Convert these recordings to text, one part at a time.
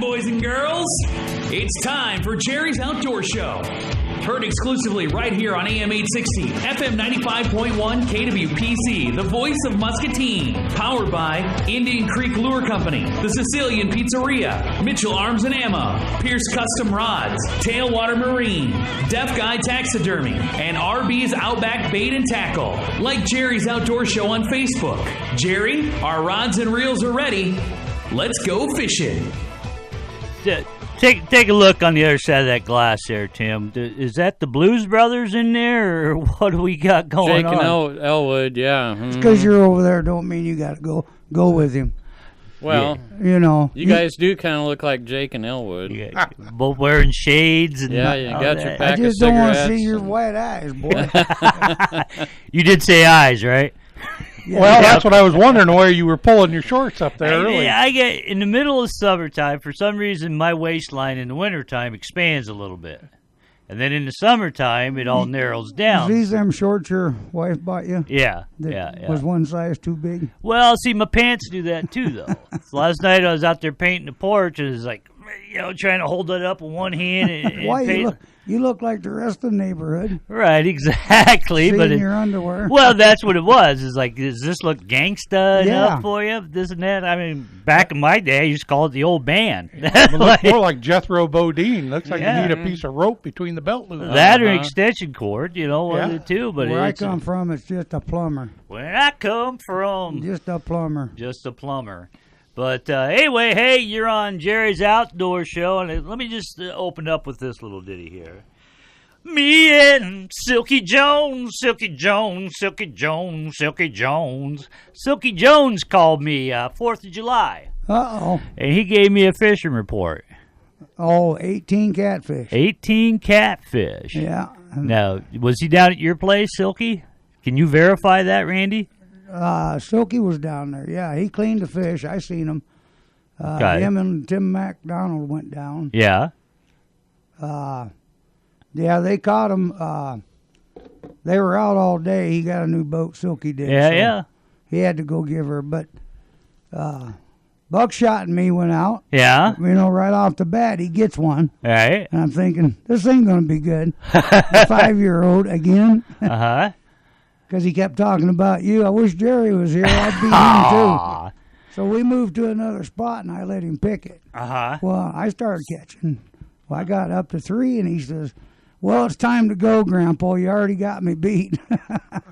boys and girls. It's time for Jerry's Outdoor Show. Heard exclusively right here on AM 860, FM 95.1, KWPC, the voice of Muscatine. Powered by Indian Creek Lure Company, the Sicilian Pizzeria, Mitchell Arms and Ammo, Pierce Custom Rods, Tailwater Marine, Deaf Guy Taxidermy, and RB's Outback Bait and Tackle. Like Jerry's Outdoor Show on Facebook. Jerry, our rods and reels are ready. Let's go fishing. Take a look on the other side of that glass there, Tim. Is that the Blues Brothers in there, or what do we got going on? Jake and Elwood, yeah. It's because you're over there don't mean you got to go with him. Well, you know. You guys do kind of look like Jake and Elwood. Yeah, both wearing shades. And yeah, you got your pack I just of don't want to cigarettes. see your white eyes, boy. You did say eyes, right? Yeah. Well, that's what I was wondering, where you were pulling your shorts up there early. I get in the middle of summertime, for some reason, my waistline in the wintertime expands a little bit. And then in the summertime, it all narrows down. These them shorts your wife bought you? Yeah, Was one size too big? Well, see, my pants do that too, though. So last night I was out there painting the porch, and it was like, trying to hold it up with one hand. And Why, you look like the rest of the neighborhood. Right, exactly. See but in your underwear. Well, that's what it was. It's like, does this look gangsta enough for you? This and that. I mean, back in my day, I used to call it the old band. More like Jethro Bodine. Looks like you need a piece of rope between the belt loops. That or an extension cord, one of the two. But where I come from, it's just a plumber. Where I come from. Just a plumber. Just a plumber. But anyway, hey, you're on Jerry's Outdoor Show, and let me just open up with this little ditty here. Me and Silky Jones, Silky Jones, Silky Jones, Silky Jones. Silky Jones called me 4th of July. Uh-oh. And he gave me a fishing report. Oh, 18 catfish. 18 catfish. Yeah. Now, was he down at your place, Silky? Can you verify that, Randy? Silky was down there. Yeah, he cleaned the fish. I seen him. Okay. Him and Tim McDonald went down. Yeah. Yeah, they caught him. They were out all day. He got a new boat, Silky did. Yeah. He had to go give her. But Buckshot and me went out. Yeah. Right off the bat, he gets one. Right. And I'm thinking, this ain't going to be good. A 5-year-old again. Uh-huh. Because he kept talking about you. I wish Jerry was here. I'd be him, too. So we moved to another spot, and I let him pick it. Uh-huh. Well, I started catching. Well, I got up to 3, and he says, well, it's time to go, Grandpa. You already got me beat.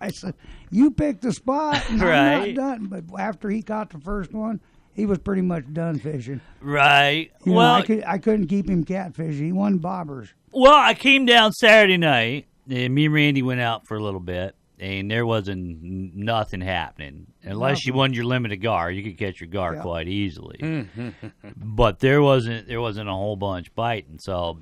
I said, you picked the spot, and I'm not done. But after he caught the first one, he was pretty much done fishing. Right. I couldn't keep him catfishing. He won bobbers. Well, I came down Saturday night, and me and Randy went out for a little bit. And there wasn't nothing happening. Unless you won your limited gar, you could catch your gar quite easily. But there wasn't a whole bunch biting. So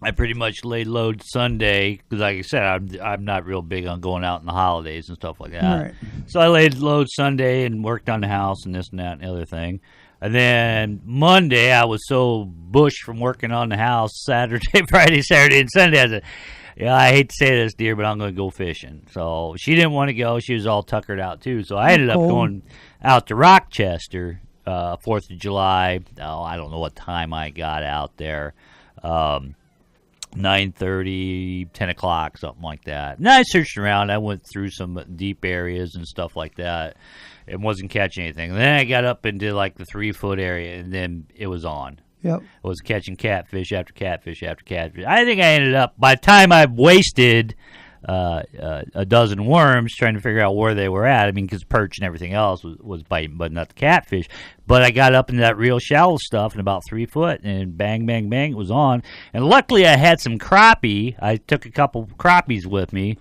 I pretty much laid low Sunday because, like I said, I'm not real big on going out in the holidays and stuff like that. Right. So I laid low Sunday and worked on the house and this and that and the other thing. And then Monday, I was so bushed from working on the house Saturday, Friday, Saturday, and Sunday. I said, I hate to say this, dear, but I'm going to go fishing. So she didn't want to go. She was all tuckered out, too. So I ended up going out to Rochester, 4th of July. Oh, I don't know what time I got out there. 9:30, 10 o'clock, something like that. And I searched around. I went through some deep areas and stuff like that and wasn't catching anything. And then I got up into, like, the 3-foot area, and then it was on. Yep. I was catching catfish after catfish after catfish. I think I ended up, by the time I wasted a dozen worms trying to figure out where they were at, I mean, because perch and everything else was biting, but not the catfish. But I got up into that real shallow stuff in about 3 foot, and bang, bang, bang, it was on. And luckily I had some crappie. I took a couple crappies with me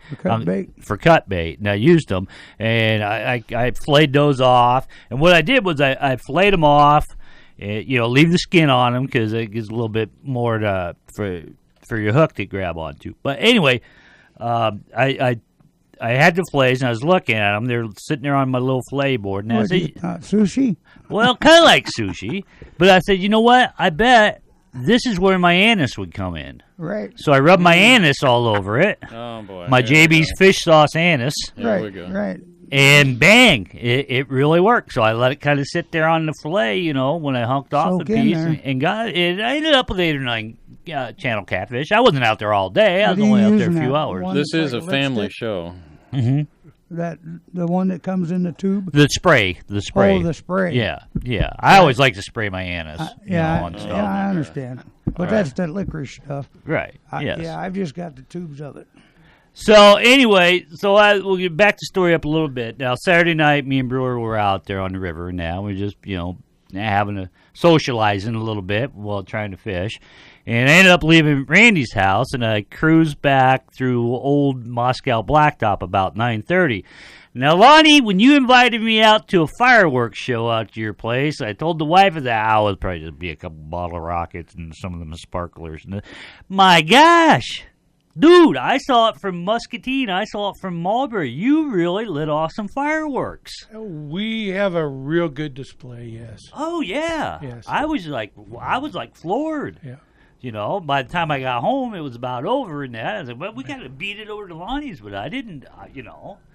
for cut bait, and I used them. And I flayed those off. And what I did was I flayed them off. Leave the skin on them because it gives a little bit more for your hook to grab onto. But anyway, I had the fillets and I was looking at them. They're sitting there on my little fillet board. And I said, sushi? Well, kind of like sushi. But I said, you know what? I bet this is where my anise would come in. Right. So I rubbed my anise all over it. Oh, boy. My JB's fish sauce anise. There we go. Right. And bang, it really worked. So I let it kind of sit there on the fillet, you know, when I hunked off Soak the in piece there. and got it. I ended up with 8 or 9 channel catfish. I wasn't out there all day. I was What are you only out there a using few that hours. one? This It's is a like family lipstick? show. That the one that comes in the tube. The spray. Oh, the spray. Yeah. I always like to spray my anise. Yeah, on stuff. yeah, I understand. But that's the licorice stuff. Right. Yes. Yeah, I've just got the tubes of it. So anyway, we'll get back the story up a little bit. Now Saturday night, me and Brewer were out there on the river. Now we're just having a socializing a little bit while trying to fish, and I ended up leaving Randy's house, and I cruised back through old Moscow Blacktop about 9:30. Now, Lonnie, when you invited me out to a fireworks show out to your place, I told the wife of that I would probably just be a couple bottle rockets and some of them sparklers. My gosh! Dude, I saw it from Muscatine. I saw it from Marlboro. You really lit off some fireworks. We have a real good display, yes. Oh, yeah. Yes. I was like floored. Yeah. You know, by the time I got home, it was about over and that. I was like, well, we got to beat it over to Lonnie's, but I didn't,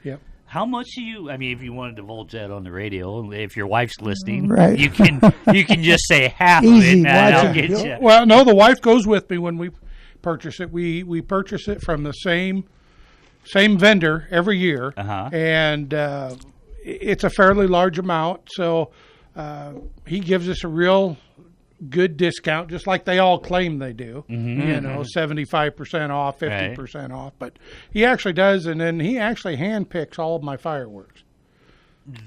Yep. How much do you? I mean, if you want to divulge that on the radio, if your wife's listening, Right. you can just say half of Easy, it, and I'll watch get it. you. Well, no, the wife goes with me when we purchase it. We purchase it from the same vendor every year, Uh-huh. and it's a fairly large amount. So he gives us a real good discount, just like they all claim they do. Mm-hmm. 75% off, 50% off. But he actually does, and then he actually handpicks all of my fireworks.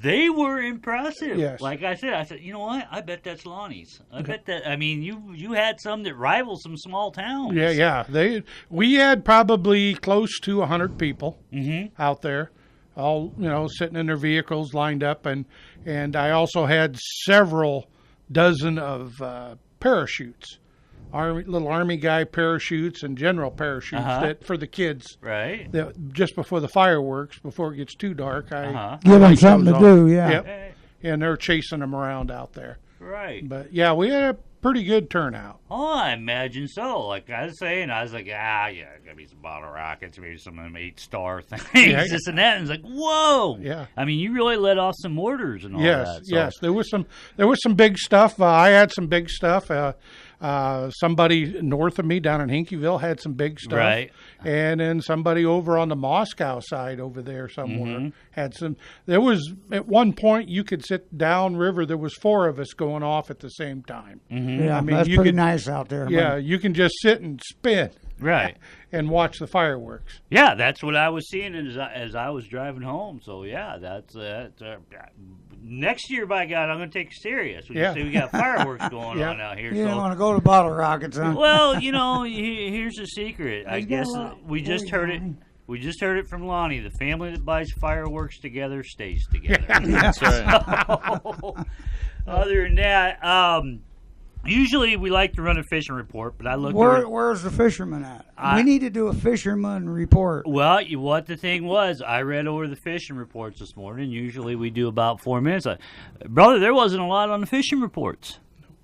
They were impressive. Yes. Like I said, you know what? I bet that's Lonnie's. I bet that. I mean, you had some that rival some small towns. Yeah. We had probably close to 100 people out there, all sitting in their vehicles lined up, and I also had several dozen of parachutes, little army guy parachutes and general parachutes that for the kids. Right. That just before the fireworks, before it gets too dark, I Give them light something those to on. do, yeah. Yep. And they're chasing them around out there. Right. But yeah, we had a pretty good turnout. Oh, I imagine so. Like I was saying, I was like, gotta be some bottle rockets, maybe some of them 8-star things, this and that. And it's like, whoa. Yeah. I mean, you really let off some mortars and all that. So. Yes. There was some big stuff. I had some big stuff. Somebody north of me down in Hinkieville had some big stuff. Right. And then somebody over on the Moscow side over there somewhere had some. There was, at one point, you could sit downriver. There was 4 of us going off at the same time. Yeah, I mean, that's you pretty could- nice out there. Yeah, you can just sit and spin Right. and watch the fireworks. Yeah, that's what I was seeing as I was driving home. So, yeah, that's next year, by God, I'm going to take it serious. We got fireworks going on out here. You so. don't want to go to bottle rockets, huh? Well, here's the secret. I He's got guess a lot we just for you, heard it. Lonnie. We just heard it from Lonnie. The family that buys fireworks together stays together. That's right. So, other than that, usually we like to run a fishing report, but I looked. Where's the fisherman at? We need to do a fisherman report. Well, what the thing was, I read over the fishing reports this morning. Usually we do about 4 minutes. Brother, there wasn't a lot on the fishing reports.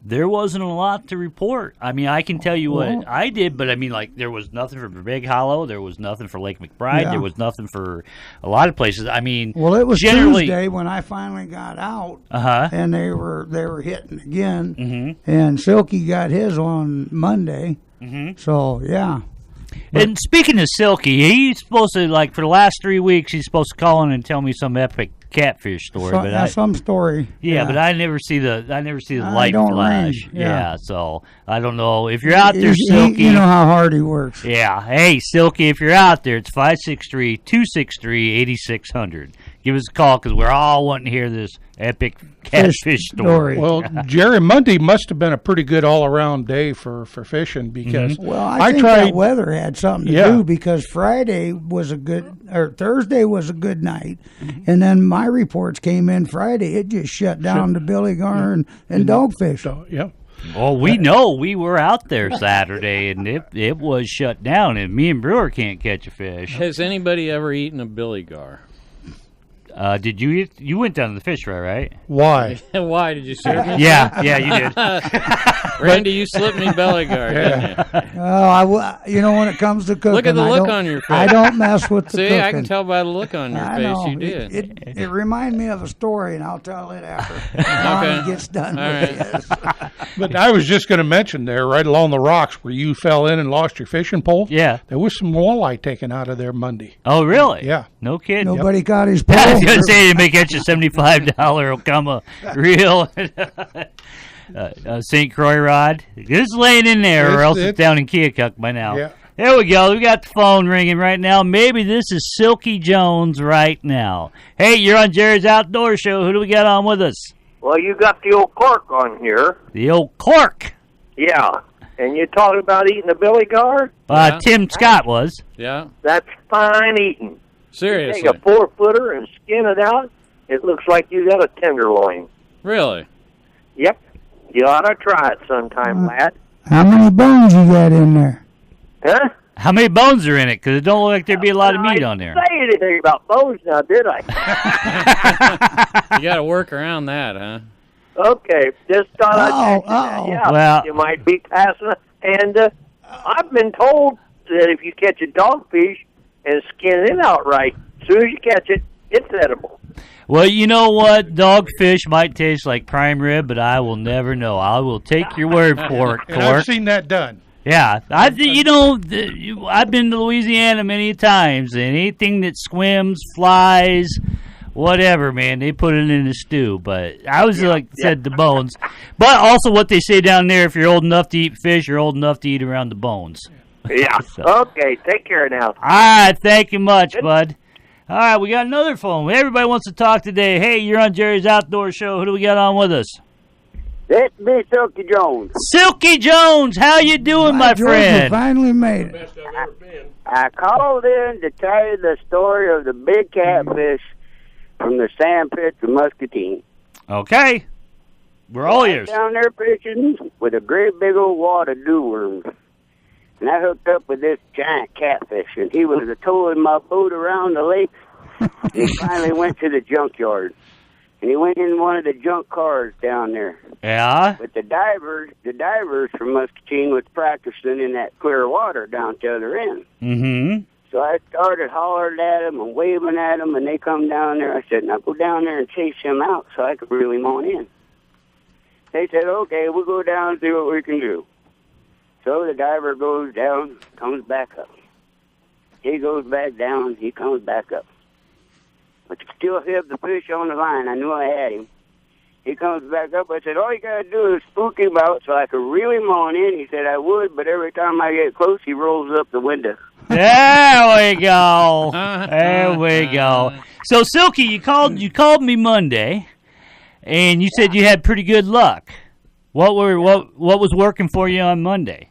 There wasn't a lot to report. I mean, I can tell you what I did, but I mean, like, there was nothing for Big Hollow. There was nothing for Lake McBride. Yeah. There was nothing for a lot of places. I mean, Well, it was generally, Tuesday when I finally got out, Uh-huh. and they were hitting again. And Silky got his on Monday. So yeah, And speaking of Silky, he's supposed to, like, for the last 3 weeks, he's supposed to call in and tell me some epic catfish story. But some story. but I never see the light don't flash. ring. Yeah. So I don't know if you're out there, He- Silky. you know how hard he works. Yeah. Hey, Silky, if you're out there, it's 563-263-8600. Give us a call because we're all wanting to hear this epic catfish story. Well, Jerry, Monday must have been a pretty good all-around day for fishing because Well, I think tried. that weather had something to do because Thursday was a good night, and then my reports came in Friday. It just shut down to Billy Gar and Dogfish. So, yeah. Well, we know we were out there Saturday, and it was shut down, and me and Brewer can't catch a fish. Has anybody ever eaten a billy gar? Did you eat? You went down to the fish fry, right? Why? Why did you serve me? Yeah, you did. Randy, you slipped me belly guard, didn't you? You know, when it comes to cooking, Look at the I look don't- on your face. I don't mess with the See, cooking. I can tell by the look on your I face know. you did. It reminded me of a story, and I'll tell it after Mom gets done All with right. this. But I was just going to mention there, right along the rocks where you fell in and lost your fishing pole. Yeah. There was some walleye taken out of there Monday. Oh, really? Yeah. No kidding. Nobody got his pole. I was going to say, they may catch a $75 Okama reel. St. Croix rod. Just laying in there, or else it's down in Keokuk by now. Yeah. There we go. We got the phone ringing right now. Maybe this is Silky Jones right now. Hey, you're on Jerry's Outdoor Show. Who do we got on with us? Well, you got the old cork on here. The old cork. Yeah. And you're talking about eating a billy gar? Yeah. Tim Scott was. Yeah. That's fine eating. Seriously. Take a 4-footer and skin it out. It looks like you got a tenderloin. Really? Yep. You ought to try it sometime, lad. How many bones you got in there? Huh? How many bones are in it? Because it don't look like there'd be a lot of meat on there. I didn't say anything about bones now, did I? You got to work around that, huh? Okay. Just thought I'd mention that. oh. Yeah. Well- You might be passing it. And I've been told that if you catch a dogfish and skin it out right, as soon as you catch it, it's edible. Well, you know what? Dogfish might taste like prime rib, but I will never know. I will take your word for it, And I've Cork. seen that done. Yeah, I've been to Louisiana many times, and anything that swims, flies, whatever, man, they put it in the stew. But I was said the bones. But also what they say down there, if you're old enough to eat fish, you're old enough to eat around the bones. Yeah. So. Okay. Take care now. All right, thank you much, bud. All right, we got another phone. Everybody wants to talk today. Hey, you're on Jerry's Outdoor Show. Who do we got on with us? That's me, Silky Jones. Silky Jones, how you doing, my Georgia friend? finally made it. I called in to tell you the story of the big catfish from the sand pits of Muscatine. Okay, we're all ears. Down there fishing with a great big old wad of dew worms. And I hooked up with this giant catfish, and he was towing my boat around the lake. And he finally went to the junkyard. And he went in one of the junk cars down there. Yeah? But the divers from Muscatine was practicing in that clear water down at the other end. Mm-hmm. So I started hollering at them and waving at them, and they come down there. I said, now go down there and chase him out so I could reel him on in. They said, okay, we'll go down and see what we can do. So the diver goes down, comes back up. He goes back down, he comes back up. But still have the fish on the line. I knew I had him. He comes back up. I said, all you got to do is spook him out so I could reel him on in. He said, I would, but every time I get close, he rolls up the window. There we go. There we go. So, Silky, you called me Monday, and you said you had pretty good luck. What was working for you on Monday?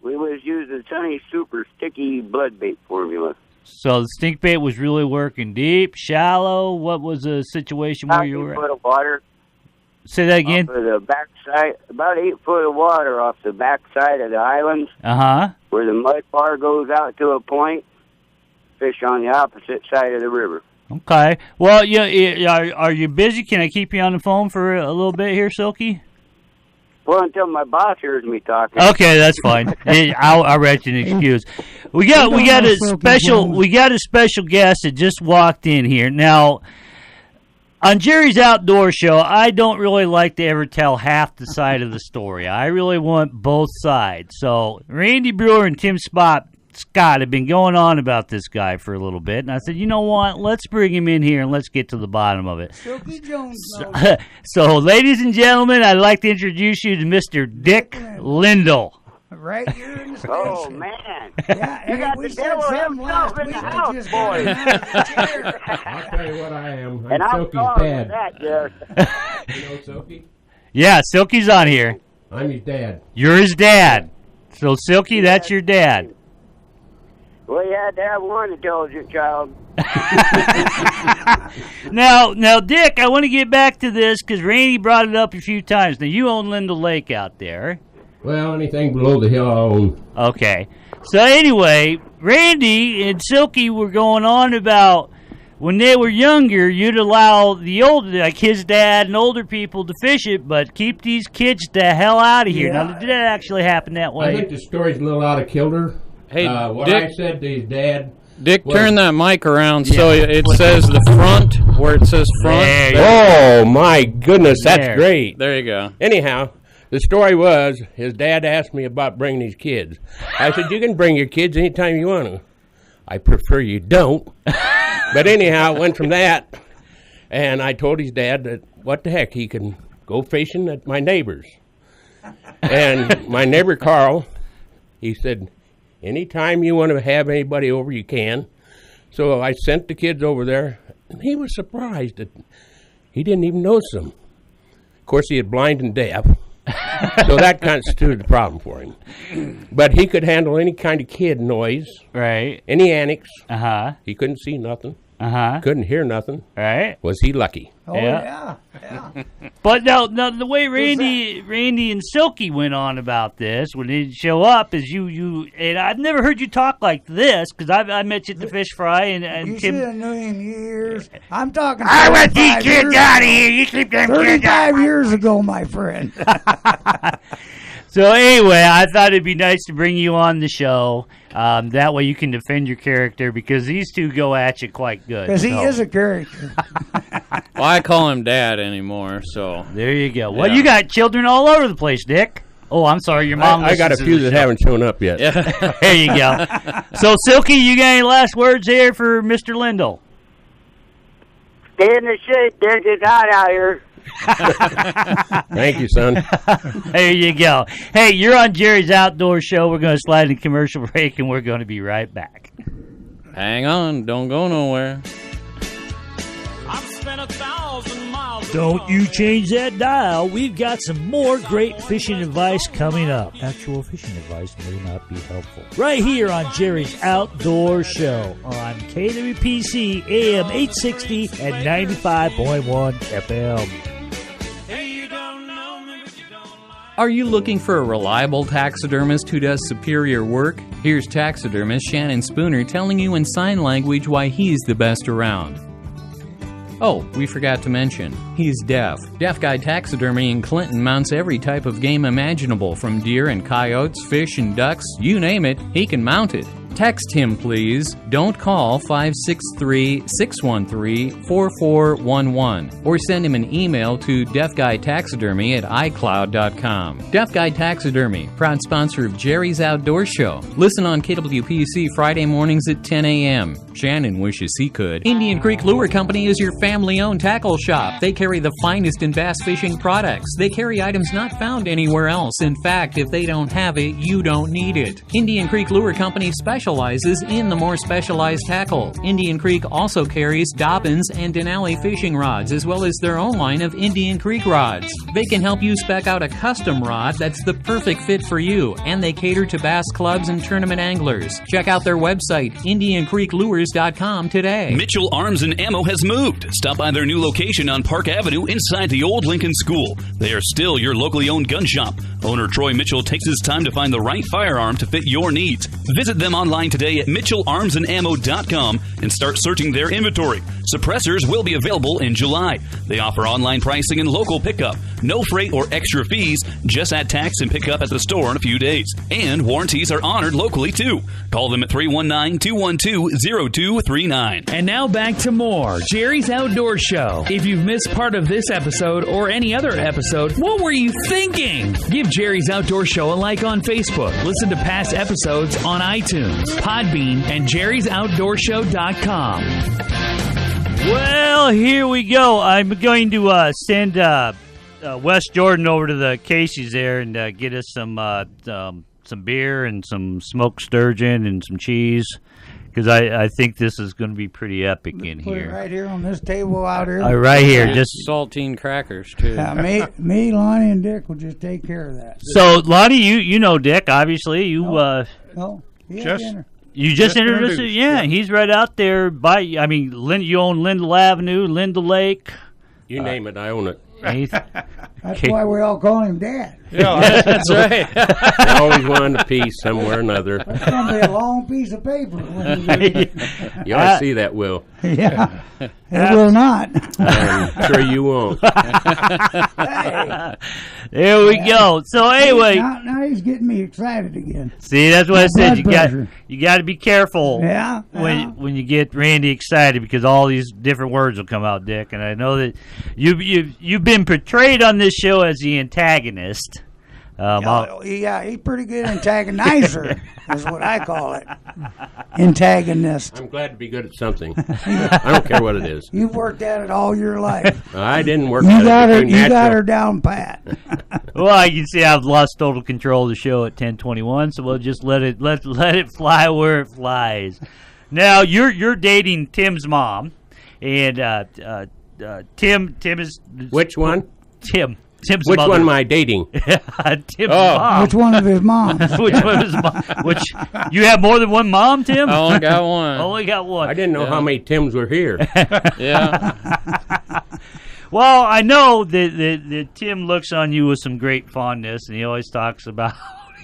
We was using Sunny Super Sticky Blood Bait formula. So the stink bait was really working deep, shallow. What was the situation where you were 8 foot of water. Say that again. Off of the backside, about 8 foot of water off the backside of the island, Uh-huh. where the mud bar goes out to a point. Fish on the opposite side of the river. Okay. Well, are you busy? Can I keep you on the phone for a little bit here, Silky? Well, until my boss hears me talking. Okay, that's fine. I'll write you an excuse. We got a special guest that just walked in here. Now, on Jerry's Outdoor Show, I don't really like to ever tell half the side of the story. I really want both sides. So Randy Brewer and Tim Scott have been going on about this guy for a little bit, and I said, you know what? Let's bring him in here and let's get to the bottom of it. Silky Jones. So, ladies and gentlemen, I'd like to introduce you to Mr. Dick Lindell. Right here in the station. Oh, man. Yeah, You got we the said devil something himself last in week. the We house, just got him boys. out of the chair. I'll tell you what I am. And I'm I'm Silky's sorry dad. for that, Jeff. You know Silky? Yeah, Silky's on here. I'm his dad. You're his dad. So, Silky, that's your dad. Well, you had to have one intelligent child. Now, Dick, I want to get back to this because Randy brought it up a few times. Now, you own Lindell Lake out there. Well, anything below the hill I own. Okay. So, anyway, Randy and Silky were going on about when they were younger, you'd allow the older, like his dad and older people to fish it, but keep these kids the hell out of here. Yeah. Now, did that actually happen that way? I think the story's a little out of kilter. Hey, what Dick- I said to his dad. Dick, Well- turn that mic around so it says the front, where it says front. There you Oh my goodness, that's There. great. There you go. Anyhow, the story was his dad asked me about bringing his kids. I said, you can bring your kids anytime you want to. I prefer you don't. But anyhow, it went from that, and I told his dad that what the heck, he can go fishing at my neighbor's. And my neighbor Carl, he said, anytime you want to have anybody over, you can. So I sent the kids over there, and he was surprised that he didn't even notice them. Of course, he is blind and deaf, so that constituted a problem for him. But he could handle any kind of kid noise, Right. any annex. Uh-huh. He couldn't see nothing, Uh-huh. couldn't hear nothing. Right. Was he lucky? Oh, Yeah. yeah. But now the way Randy and Silky went on about this when they show up is you and I've never heard you talk like this because I met you at the fish fry and You Tim. should have known him years. I'm talking. I want these 35 kids years- out of here. You keep them kids out. 35 years ago, my friend. So anyway, I thought it'd be nice to bring you on the show. That way you can defend your character because these two go at you quite good. Because he So, is a character. Well, I call him Dad anymore, so. There you go. Well, Yeah. you got children all over the place, Dick. Oh, I'm sorry, your mom. I got a listens to few the that show. haven't shown up yet. Yeah. There you go. So, Silky, you got any last words here for Mr. Lindell? Stay in the shade, Dick. It's hot out here. Thank you, son. There you go. Hey, you're on Jerry's Outdoor Show. We're going to slide in commercial break, and we're going to be right back. Hang on. Don't go nowhere. Don't you change that dial. We've got some more great fishing advice coming up. Actual fishing advice may not be helpful. Right here on Jerry's Outdoor Show on KWPC AM 860 and 95.1 FM. Are you looking for a reliable taxidermist who does superior work? Here's taxidermist Shannon Spooner telling you in sign language why he's the best around. Oh, we forgot to mention, he's deaf. Deaf Guy Taxidermy in Clinton mounts every type of game imaginable, from deer and coyotes, fish and ducks, you name it, he can mount it. Text him, please. Don't call 563-613-4411 or send him an email to deafguytaxidermy@icloud.com. Deaf Guy Taxidermy, proud sponsor of Jerry's Outdoor Show. Listen on KWPC Friday mornings at 10 a.m. Shannon wishes he could. Indian Creek Lure Company is your family-owned tackle shop. They carry the finest in bass fishing products. They carry items not found anywhere else. In fact, if they don't have it, you don't need it. Indian Creek Lure Company specializes in the more specialized tackle. Indian Creek also carries Dobbins and Denali fishing rods, as well as their own line of Indian Creek rods. They can help you spec out a custom rod that's the perfect fit for you, and they cater to bass clubs and tournament anglers. Check out their website, IndianCreekLures.com today. Mitchell Arms and Ammo has moved. Stop by their new location on Park Avenue inside the old Lincoln School. They are still your locally owned gun shop. Owner Troy Mitchell takes his time to find the right firearm to fit your needs. Visit them online today at MitchellArmsandAmmo.com and start searching their inventory. Suppressors will be available in July. They offer online pricing and local pickup. No freight or extra fees. Just add tax and pick up at the store in a few days. And warranties are honored locally too. Call them at 319-212-0239. And now back to more Jerry's Outdoor Show. If you've missed part of this episode or any other episode, what were you thinking? Give Jerry's Outdoor Show a like on Facebook. Listen to past episodes on iTunes, Podbean, and jerry'souttdoorshow.com. Well, here we go. I'm going to send Wes Jordan over to the Casey's there and get us some beer and some smoked sturgeon and some cheese, because I think this is going to be pretty epic in Put it here. right here on this table out here. Right here, And just saltine crackers, too. Me, Lonnie, and Dick will just take care of that. so Lonnie, you know Dick, obviously you No, he had Just- dinner. you just introduced it. introduced, Yeah, he's right out there by. I mean, you own Lindell Avenue, Lindell Lake. You name it, I own it. Anyth- That's Okay. why we all call him Dad. Yeah, That's right. They always wanted a piece somewhere or another. It's going to be a long piece of paper. When you do it. You ought to see that, Will. Yeah, it will not. I'm sure you won't. Hey, There we go. So anyway, now he's getting me excited again. see, that's what I said. Blood pressure. You got to be careful Yeah, when you get Randy excited, because all these different words will come out, Dick. And I know that you've been portrayed on this show as the antagonist. Yeah, he's pretty good antagonizer, is what I call it. Antagonist. I'm glad to be good at something. I don't care what it is. You've worked at it all your life. I didn't work You at got it. her. Between You got natural- her down pat. Well, you can see I've lost total control of the show at 10:21, so we'll just let it fly where it flies. Now you're dating Tim's mom, and Tim is Which one? Tim's Which mother. one am I dating? Tim's mom. Which one of his moms? Which one is mom? Which you have more than one mom, Tim? I only got one. Only got one. I didn't know how many Tims were here. Yeah. Well, I know that Tim looks on you with some great fondness, and he always talks about.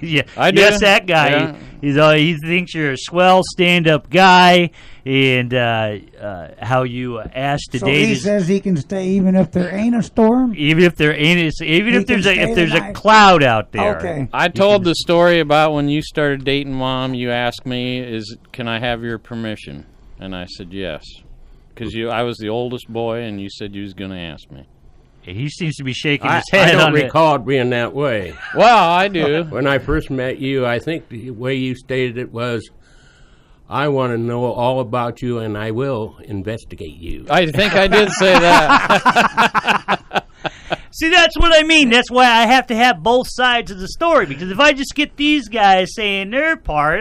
Yeah, I do. yes, that guy. Yeah. He thinks you're a swell stand-up guy, and how you asked to So date. he says he can stay even if there ain't a storm. Even if there ain't, even He if there's can a stay if there's a tonight. cloud out there. Okay. I told the story about when you started dating Mom. You asked me, "Can I have your permission?" And I said yes, because I was the oldest boy, and you said you was going to ask me. He seems to be shaking I his head don't on it. recall it being that way. Well, I do. When I first met you, I think the way you stated it was, I want to know all about you, and I will investigate you. I think I did say that. See, that's what I mean. That's why I have to have both sides of the story, because if I just get these guys saying their part,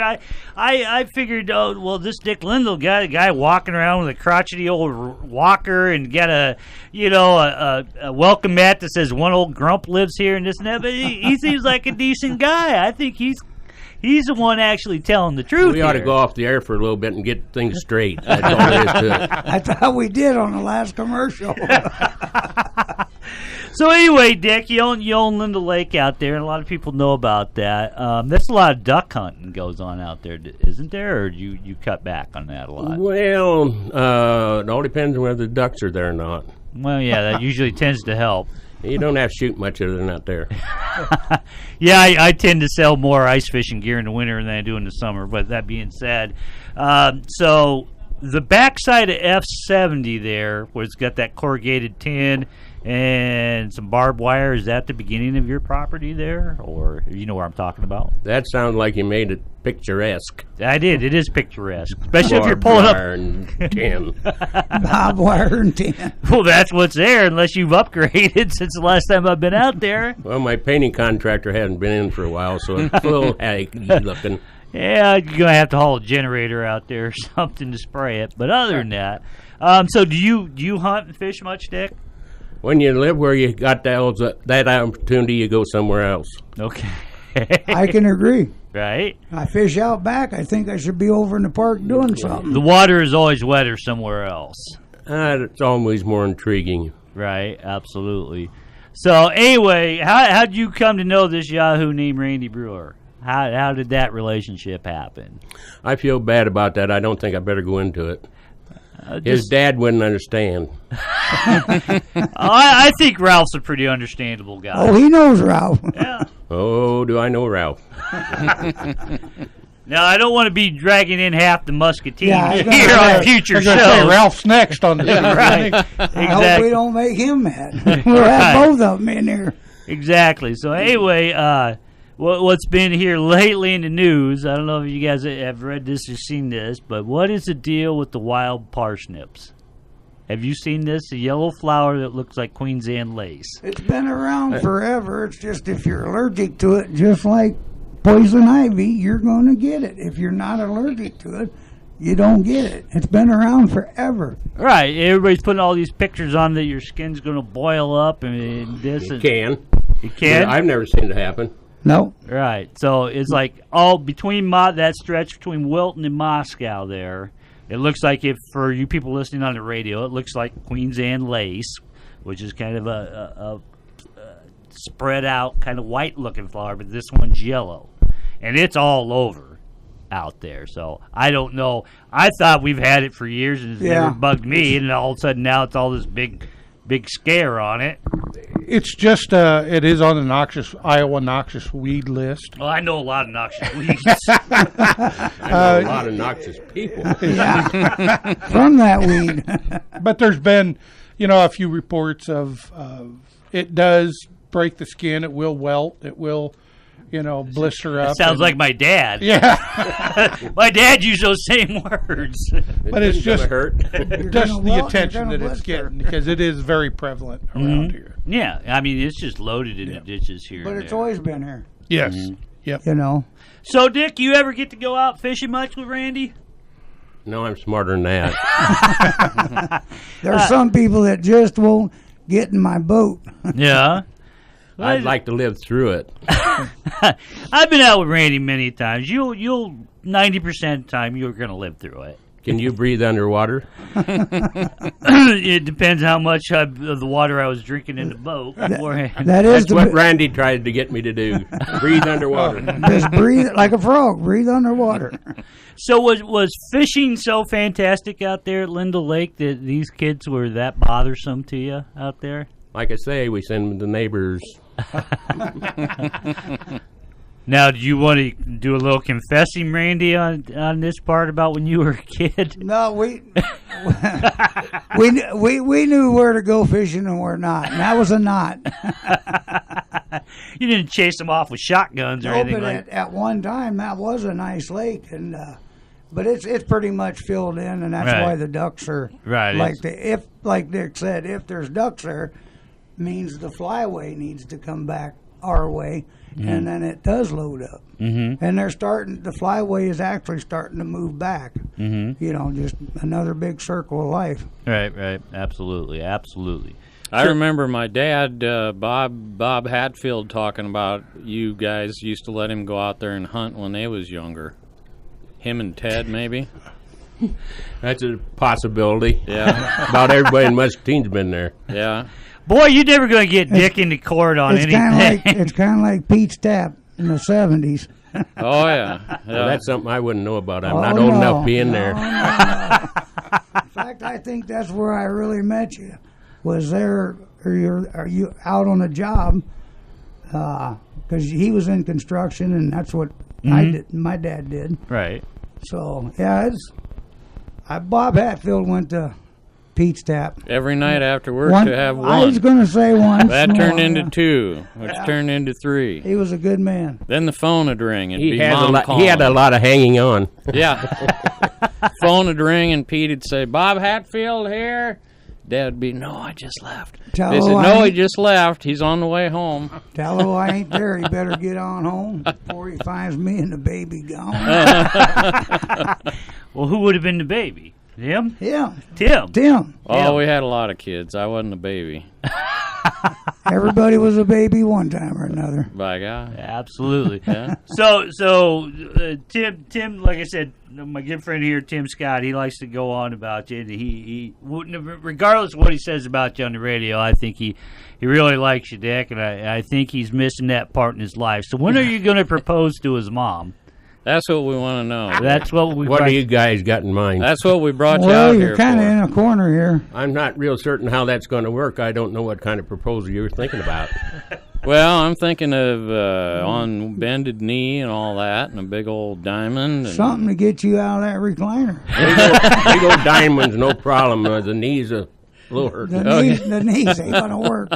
I figured, oh, well, this Dick Lindell guy, the guy walking around with a crotchety old walker and got a welcome mat that says one old grump lives here and this and that, but he seems like a decent guy. I think he's the one actually telling the truth. We ought to here. go off the air for a little bit and get things straight. That's all there is to it. I thought we did on the last commercial. So anyway, Dick, you own Linda Lake out there, and a lot of people know about that. There's a lot of duck hunting goes on out there, isn't there? Or do you cut back on that a lot? Well, it all depends on whether the ducks are there or not. Well, yeah, that usually tends to help. You don't have to shoot much of them out there. Yeah, I tend to sell more ice fishing gear in the winter than I do in the summer. But that being said, so the backside of F70 there, where it's got that corrugated tin and some barbed wire, is that the beginning of your property there? Or you know where I'm talking about? That sounds like you made it picturesque. I did. It is picturesque, especially if you're pulling Barbed up. wire and tin. Bob wire and tin. Well, that's what's there, unless you've upgraded since the last time I've been out there. Well, my painting contractor hasn't been in for a while, so it's a little hacky looking. Yeah, you're gonna have to haul a generator out there or something to spray it. But other than that, so do you hunt and fish much, Dick? When you live where you got that opportunity, you go somewhere else. Okay. I can agree. Right? I fish out back. I think I should be over in the park doing something. The water is always wetter somewhere else. It's always more intriguing. Right, absolutely. So anyway, how'd you come to know this Yahoo named Randy Brewer? How did that relationship happen? I feel bad about that. I don't think I better go into it. His dad wouldn't understand. I think Ralph's a pretty understandable guy. Oh, he knows Ralph. Yeah. Oh, do I know Ralph? Now, I don't want to be dragging in half the Muscatine Yeah, I was here gonna on say- future I was gonna say shows. Ralph's next on the Right. I hope we Exactly. don't make him mad. We'll have both of them in here. Exactly. So anyway, what's been here lately in the news, I don't know if you guys have read this or seen this, but what is the deal with the wild parsnips? Have you seen this? A yellow flower that looks like Queen's Anne lace. It's been around forever. It's just if you're allergic to it, just like poison ivy, you're going to get it. If you're not allergic to it, you don't get it. It's been around forever. Right. Everybody's putting all these pictures on that your skin's going to boil up and this. You and can. You can? I've never seen it happen. No. Right. So it's like all between that stretch between Wilton and Moscow there. It looks like, if for you people listening on the radio, it looks like Queen's Anne lace, which is kind of a spread out, kind of white-looking flower, but this one's yellow. And it's all over out there. So I don't know. I thought we've had it for years and it's never bugged me, and all of a sudden now it's all this big scare on it. It's just it is on the Iowa noxious weed list. Well, I know a lot of noxious weeds. I know a lot of noxious people. From that weed. But there's been, a few reports of it does break the skin. It will welt. It will, blister up. It sounds like my dad. Yeah. My dad used those same words. But it's just hurt. just the attention that it's getting, because it is very prevalent around here. Yeah, I mean, it's just loaded in the ditches here. But and it's there. always been here. Yes. Yep. So, Dick, you ever get to go out fishing much with Randy? No, I'm smarter than that. There's some people that just won't get in my boat. Yeah. I'd like to live through it. I've been out with Randy many times. You'll 90% of the time you're going to live through it. Can you breathe underwater? It depends how much of the water I was drinking in the boat beforehand. That's what Randy tried to get me to do. Breathe underwater. Just breathe like a frog. Breathe underwater. So was fishing so fantastic out there at Linda Lake that these kids were that bothersome to you out there? Like I say, we send the neighbors. Now, do you want to do a little confessing, Randy, on this part about when you were a kid? No, we knew where to go fishing and where not, and that was a knot. You didn't chase them off with shotguns or anything but at one time that was a nice lake, and but it's pretty much filled in, and that's why the ducks are like Dick said, if there's ducks there, means the flyway needs to come back our way. And then it does load up. And the flyway is actually starting to move back. Just another big circle of life. Right. Absolutely. I remember my dad, Bob Hatfield, talking about you guys used to let him go out there and hunt when they was younger. Him and Ted, maybe? That's a possibility. Yeah. About everybody in Muscatine's been there. Yeah. Boy, you're never going to get Dick into court on anything. It's kind of like Pete's Tap in the 70s. Oh, yeah. Well, that's something I wouldn't know about. I'm not old enough to be in there. No. In fact, I think that's where I really met you. Was there, are you out on a job? Because he was in construction, and that's what I did. My dad did. Right. So, yeah, Bob Hatfield went to Pete's Tap. Every night after work to have one. I was going to say one. That turned into two, which turned into three. He was a good man. Then the phone would ring. And He had a lot of hanging on. Yeah. Phone would ring, and Pete would say, Bob Hatfield here? Dad would be, no, I just left. They said, no, he just left. He's on the way home. Tell him I ain't there. He better get on home before he finds me and the baby gone. Well, who would have been the baby? Him? Tim. Oh, we had a lot of kids. I wasn't a baby. Everybody was a baby one time or another. By God. Absolutely. Yeah. So Tim, like I said, my good friend here, Tim Scott, he likes to go on about you. He wouldn't, regardless of what he says about you on the radio, I think he really likes you, Dick, and I think he's missing that part in his life. So when are you going to propose to his mom? That's what we want to know. That's what we. What do you guys got in mind? That's what we brought you well, out you're here kind of for. in a corner here. I'm not real certain how that's going to work. I don't know what kind of proposal you're thinking about. Well, I'm thinking of on bended knee and all that, and a big old diamond. And Something to get you out of that recliner. Big old diamonds, no problem. The knees are a little hurt. The knees ain't going to work.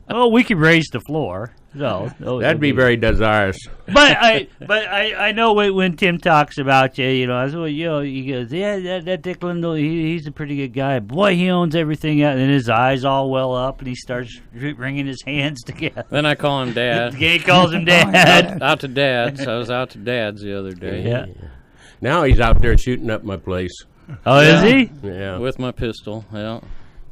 Well, we could raise the floor. So That'd be very desirous. But I know when Tim talks about you, I said, well, he goes, yeah, that Dick Lindell, he's a pretty good guy. Boy, he owns everything out, and his eyes all well up, and he starts wringing his hands together. Then I call him Dad. He calls him Dad. Out to Dad's. I was out to Dad's the other day. Yeah. Now he's out there shooting up my place. Oh, is he? Yeah. With my pistol, yeah.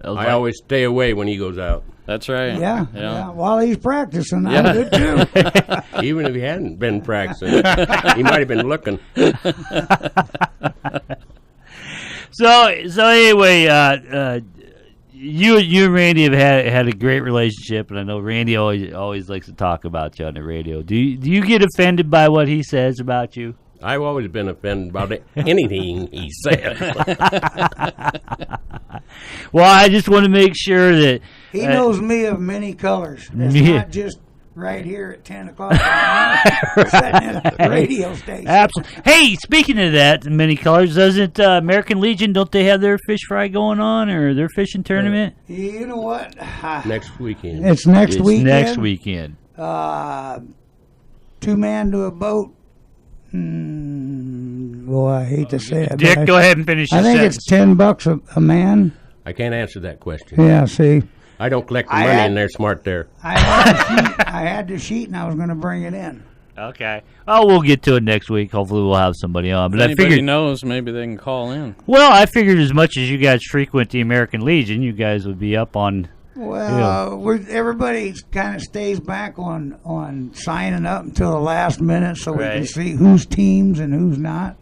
I always stay away when he goes out. That's right. Yeah. While he's practicing, I would too. Even if he hadn't been practicing, he might have been looking. So anyway, you and Randy have had a great relationship, and I know Randy always likes to talk about you on the radio. Do you get offended by what he says about you? I've always been offended about anything he said. Well, I just want to make sure that He knows me of many colors. It's Yeah. not just right here at 10 o'clock. Sitting in a radio station. absolutely. Hey, speaking of that, many colors, doesn't American Legion, don't they have their fish fry going on or their fishing tournament? You know what? Next weekend. It's next It's weekend. next weekend. 2-man to a boat. Boy, I hate to say it. Dick, but go ahead and finish I your think sentence. it's $10 a man. I can't answer that question. Yeah, see. I don't collect the I money, had- and they're smart there. I had the sheet, and I was going to bring it in. Okay. Oh, we'll get to it next week. Hopefully we'll have somebody on. But If I anybody figured, knows, maybe they can call in. well, I figured as much as you guys frequent the American Legion, you guys would be up on. Well, everybody kind of stays back on signing up until the last minute so we can Right. see who's teams and who's not.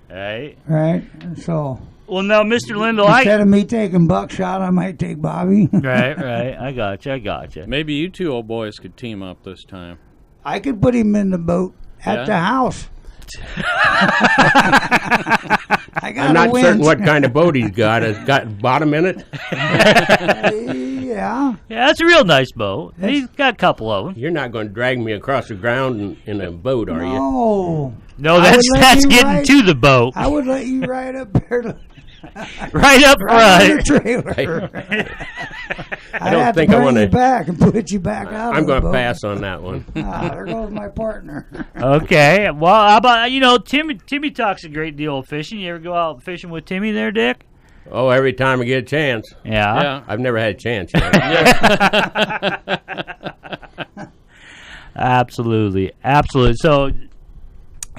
Right. Right? So Well, now, Mr. Lindell, instead of me taking Buckshot, I might take Bobby. Right. I gotcha. Maybe you two old boys could team up this time. I could put him in the boat at Yeah? the house. I got I'm not a winch. certain what kind of boat he's got. It's got bottom in it. Yeah. Yeah, that's a real nice boat. He's got a couple of them. You're not going to drag me across the ground in a boat, are you? No. No, I that's would let you getting ride- to the boat. I would let you ride up there to Right up right on front. the trailer. I don't have think to I bring wanna- you back and put you back out. I'm of the going to boat. pass on that one. There goes my partner. Okay. Well, how about, Timmy talks a great deal of fishing. You ever go out fishing with Timmy there, Dick? Oh, every time I get a chance. Yeah. Yeah. I've never had a chance yet. Absolutely.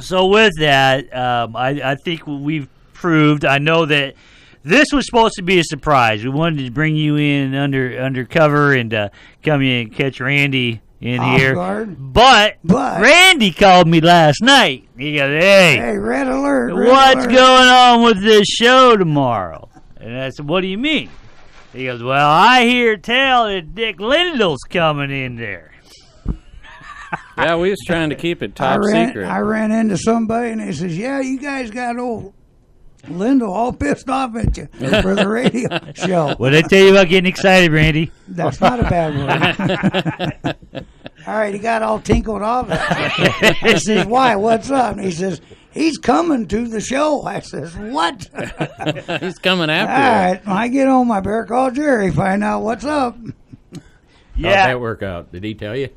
So with that, I think we've proved. I know that this was supposed to be a surprise. We wanted to bring you in undercover and come in and catch Randy in Off here. guard. But But- Randy called me last night. He goes, Hey, red alert. Red what's alert. going on with this show tomorrow? And I said, what do you mean? He goes, well, I hear tell that Dick Lindell's coming in there. Yeah, we was trying to keep it top secret. I ran into somebody and they says, yeah, you guys got old Lindell all pissed off at you for the radio show. What did I tell you about getting excited, Randy? That's not a bad word. All right, he got all tinkled off. I says, why? What's up? And he says, he's coming to the show. I says, what? He's coming All after you. right, when I get home, I better call Jerry, find out what's up. How'd that work out? Did he tell you?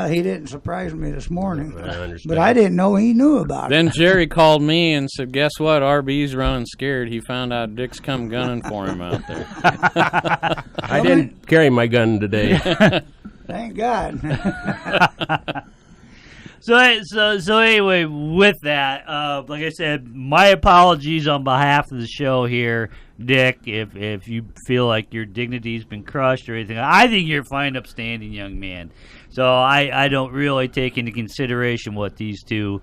He didn't surprise me this morning, I understand. but I didn't know he knew about it. Then Jerry called me and said, guess what? RB's running scared. He found out Dick's come gunning for him out there. I didn't carry my gun today. Thank God. So anyway, with that, like I said, my apologies on behalf of the show here, Dick. If you feel like your dignity's been crushed or anything, I think you're a fine, upstanding young man. So I don't really take into consideration what these two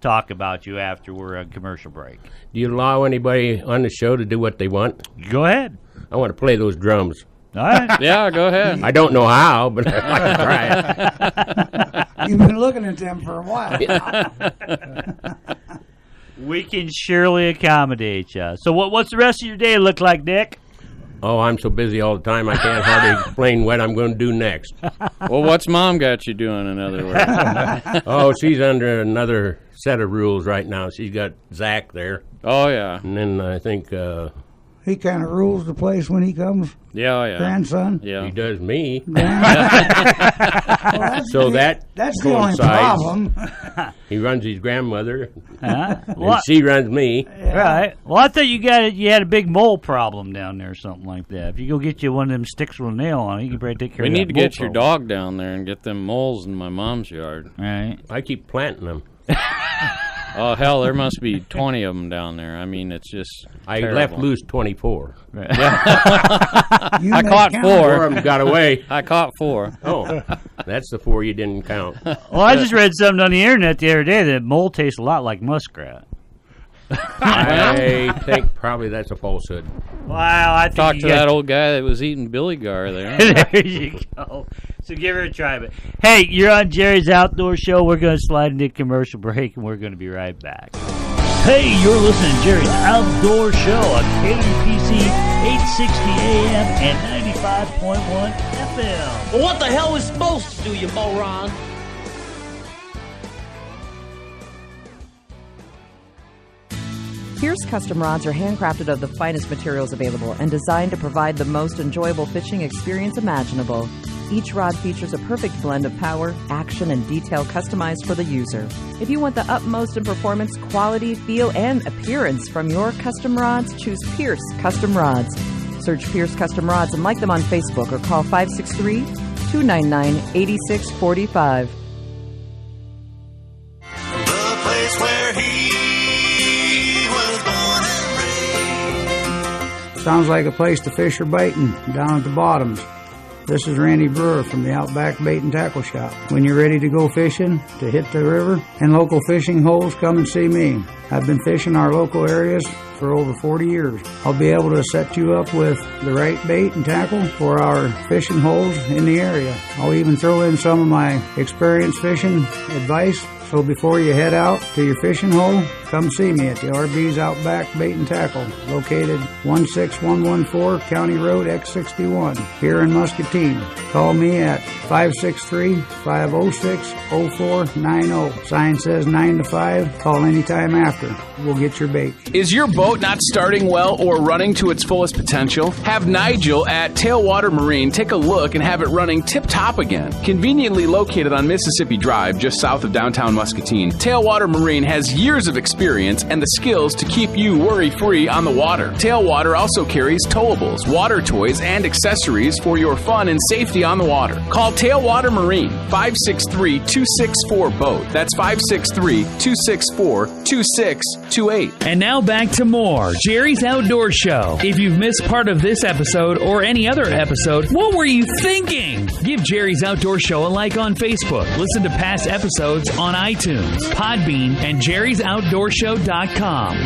talk about you after we're on commercial break. Do you allow anybody on the show to do what they want? Go ahead. I want to play those drums. All right. Yeah, go ahead. I don't know how, but I like to try it. You've been looking at them for a while. We can surely accommodate you. So what's the rest of your day look like, Dick? Oh, I'm so busy all the time, I can't hardly explain what I'm going to do next. Well, what's Mom got you doing, in other words? Oh, she's under another set of rules right now. She's got Zach there. Oh, yeah. And then I think He kind of rules the place when he comes, Yeah, oh, yeah. grandson. he Yeah. does me. Well, So that that's the only coincides. problem. He runs his grandmother, Huh? and What? she runs me. Right. Well, I thought you had a big mole problem down there or something like that. If you go get you one of them sticks with a nail on it, you can probably take care We of need that to get mole your problem. dog down there and get them moles in my mom's yard. Right. I keep planting them. Oh, hell, there must be 20 of them down there. I mean, it's just I terrible. left loose 24. You I may caught count. 4 4. of them got away. I caught 4. Oh, that's the 4 you didn't count. Well, I just read something on the internet the other day that mole tastes a lot like muskrat. I think probably that's a falsehood. Wow, I think Talk to that old guy that was eating Billy Gar there. There you go. So give her a try. But hey, you're on Jerry's Outdoor Show. We're going to slide into commercial break, and we're going to be right back. Hey, you're listening to Jerry's Outdoor Show on KUPC 860 AM and 95.1 FM. Well, what the hell was supposed to do, you moron? Pierce custom rods are handcrafted of the finest materials available and designed to provide the most enjoyable fishing experience imaginable. Each rod features a perfect blend of power, action, and detail customized for the user. If you want the utmost in performance, quality, feel, and appearance from your custom rods, choose Pierce Custom Rods. Search Pierce Custom Rods and like them on Facebook or call 563-299-8645. The place where he was born and raised. Sounds like a place to fish or baiting down at the bottoms. This is Randy Brewer from the Outback Bait and Tackle Shop. When you're ready to go fishing, to hit the river and local fishing holes, come and see me. I've been fishing our local areas for over 40 years. I'll be able to set you up with the right bait and tackle for our fishing holes in the area. I'll even throw in some of my experience fishing advice. So before you head out to your fishing hole, come see me at the RB's Outback Bait and Tackle, located 16114 County Road X61 here in Muscatine. Call me at 563-506-0490. Sign says 9 to 5. Call anytime after. We'll get your bait. Is your boat not starting well or running to its fullest potential? Have Nigel at Tailwater Marine take a look and have it running tip-top again. Conveniently located on Mississippi Drive, just south of downtown Muscatine, Tailwater Marine has years of experience and the skills to keep you worry-free on the water. Tailwater also carries towables, water toys, and accessories for your fun and safety on the water. Call Tailwater Marine, 563-264-BOAT. That's 563-264-2628. And now back to more Jerry's Outdoor Show. If you've missed part of this episode or any other episode, what were you thinking? Give Jerry's Outdoor Show a like on Facebook. Listen to past episodes on iTunes, Podbean, and Jerry'sOutdoorShow.com.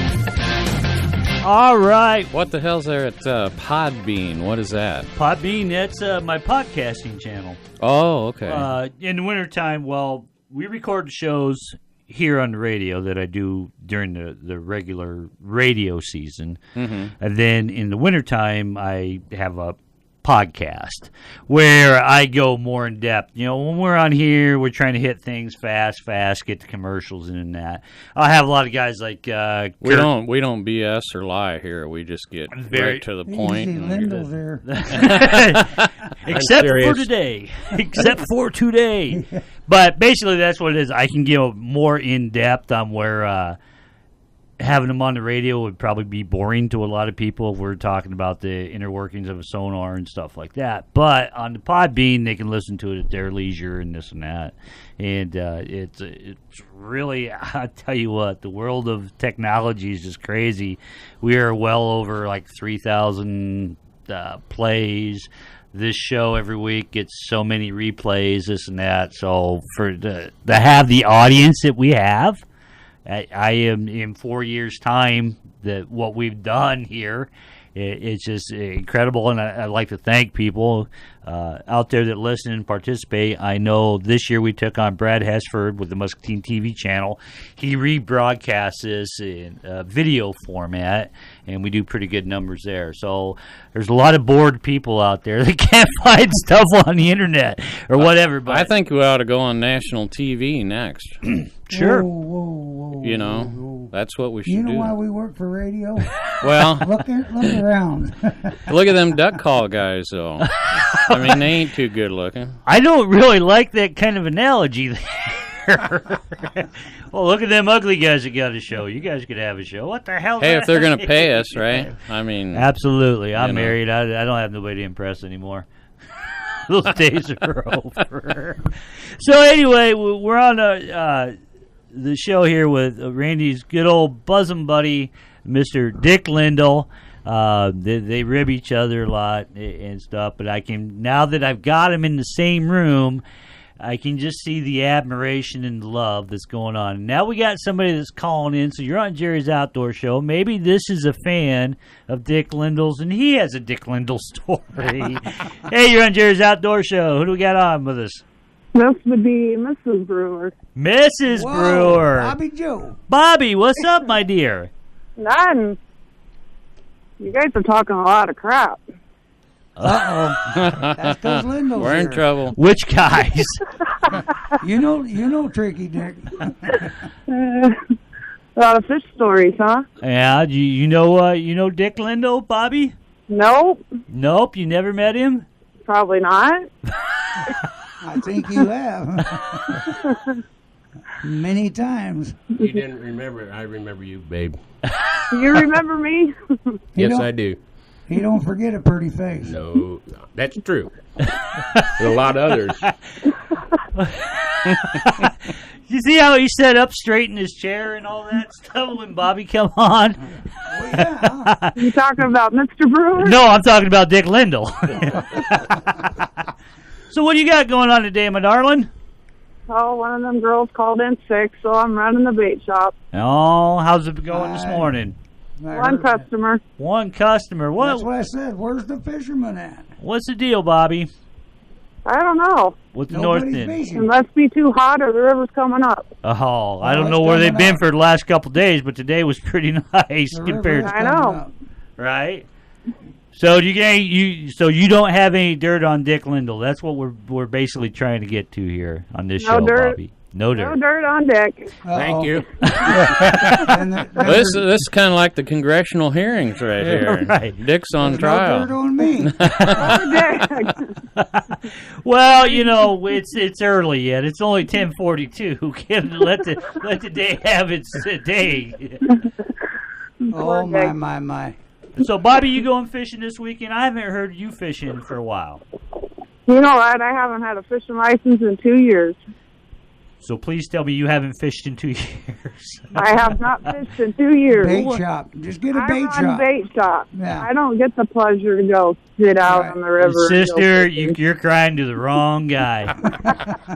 All right. What the hell's there at Podbean? What is that? Podbean, that's my podcasting channel. Oh, okay. In the wintertime, well, we record the shows here on the radio that I do during the regular radio season. Mm-hmm. And then in the wintertime, I have a podcast where I go more in depth. You know, when we're on here, we're trying to hit things fast, get the commercials in and that. I have a lot of guys like we don't BS or lie here. We just get right to the point. There. Except for today. But basically, that's what it is. I can give more in depth on where having them on the radio would probably be boring to a lot of people if we're talking about the inner workings of a sonar and stuff like that. But on the Podbean, they can listen to it at their leisure and this and that. And it's really, I tell you what, the world of technology is just crazy. We are well over like 3,000 plays. This show every week gets so many replays, this and that. So to have the audience that we have, I am in 4 years' time that what we've done here, it's just incredible, and I'd like to thank people out there that listen and participate. I know this year we took on Brad Hesford with the MuscatineTv channel. He rebroadcasts this in video format, and we do pretty good numbers there. So there's a lot of bored people out there that can't find stuff on the internet or whatever. But I think we ought to go on national TV next. Sure. Whoa. You know, that's what we should do. You know why we work for radio? Well, look around. Look at them duck call guys, though. I mean, they ain't too good looking. I don't really like that kind of analogy there. Well, look at them ugly guys that got a show. You guys could have a show. What the hell? Hey, if they're going to pay us, right? I mean, absolutely. I'm married. I don't have nobody to impress anymore. Those days are over. So anyway, we're on the show here with Randy's good old bosom buddy, Mr. Dick Lindell. They rib each other a lot and stuff, but now that I've got them in the same room, I can just see the admiration and love that's going on. Now we got somebody that's calling in, so you're on Jerry's Outdoor Show. Maybe this is a fan of Dick Lindell's, and he has a Dick Lindell story. Hey, you're on Jerry's Outdoor Show. Who do we got on with us? This would be Mrs. Brewer. Mrs. Whoa, Brewer. Bobby Joe. Bobby, what's up, my dear? None. You guys are talking a lot of crap. Uh-oh. That's because Lindell's We're in here. trouble. Which guys? You know, Tricky Dick. A lot of fish stories, huh? Yeah, you know Dick Lindell, Bobby? Nope. Nope, you never met him? Probably not. I think you have. Many times. You didn't remember. I remember you, babe. You remember me? Yes, I do. He don't forget a pretty face. No, that's true. There's a lot of others. You see how he sat up straight in his chair and all that stuff when Bobby come on? Well, yeah. You talking about Mr. Brewer? No, I'm talking about Dick Lindell. So what do you got going on today, my darling? Oh, one of them girls called in sick, so I'm running the bait shop. Oh, how's it going this morning? One customer. One customer. That's what I said. Where's the fisherman at? What's the deal, Bobby? I don't know. What's the north Nobody's end? fishing. It must be too hot or the river's coming up. Oh, I don't it's know where they've coming been up. for the last couple days, but today was pretty nice The compared river to is I know. coming up. right. So you don't have any dirt on Dick Lindell. That's what we're basically trying to get to here on this No show, dirt. Bobby. No dirt. No dirt on deck. Thank you. And Well, this is kind of like the congressional hearings right here. Right. Dick's on no trial. dirt on me. On deck. Well, it's early yet. It's only 10:42. Let the day have its day. Oh, my. So, Bobby, you going fishing this weekend? I haven't heard you fishing for a while. You know what? I haven't had a fishing license in 2 years. So please tell me you haven't fished in 2 years. I have not fished in 2 years. Bait shop. Just get a bait I run shop. bait shop. Yeah. I don't get the pleasure to go sit out Right. on the river. and go Sister, fishing. you're crying to the wrong guy.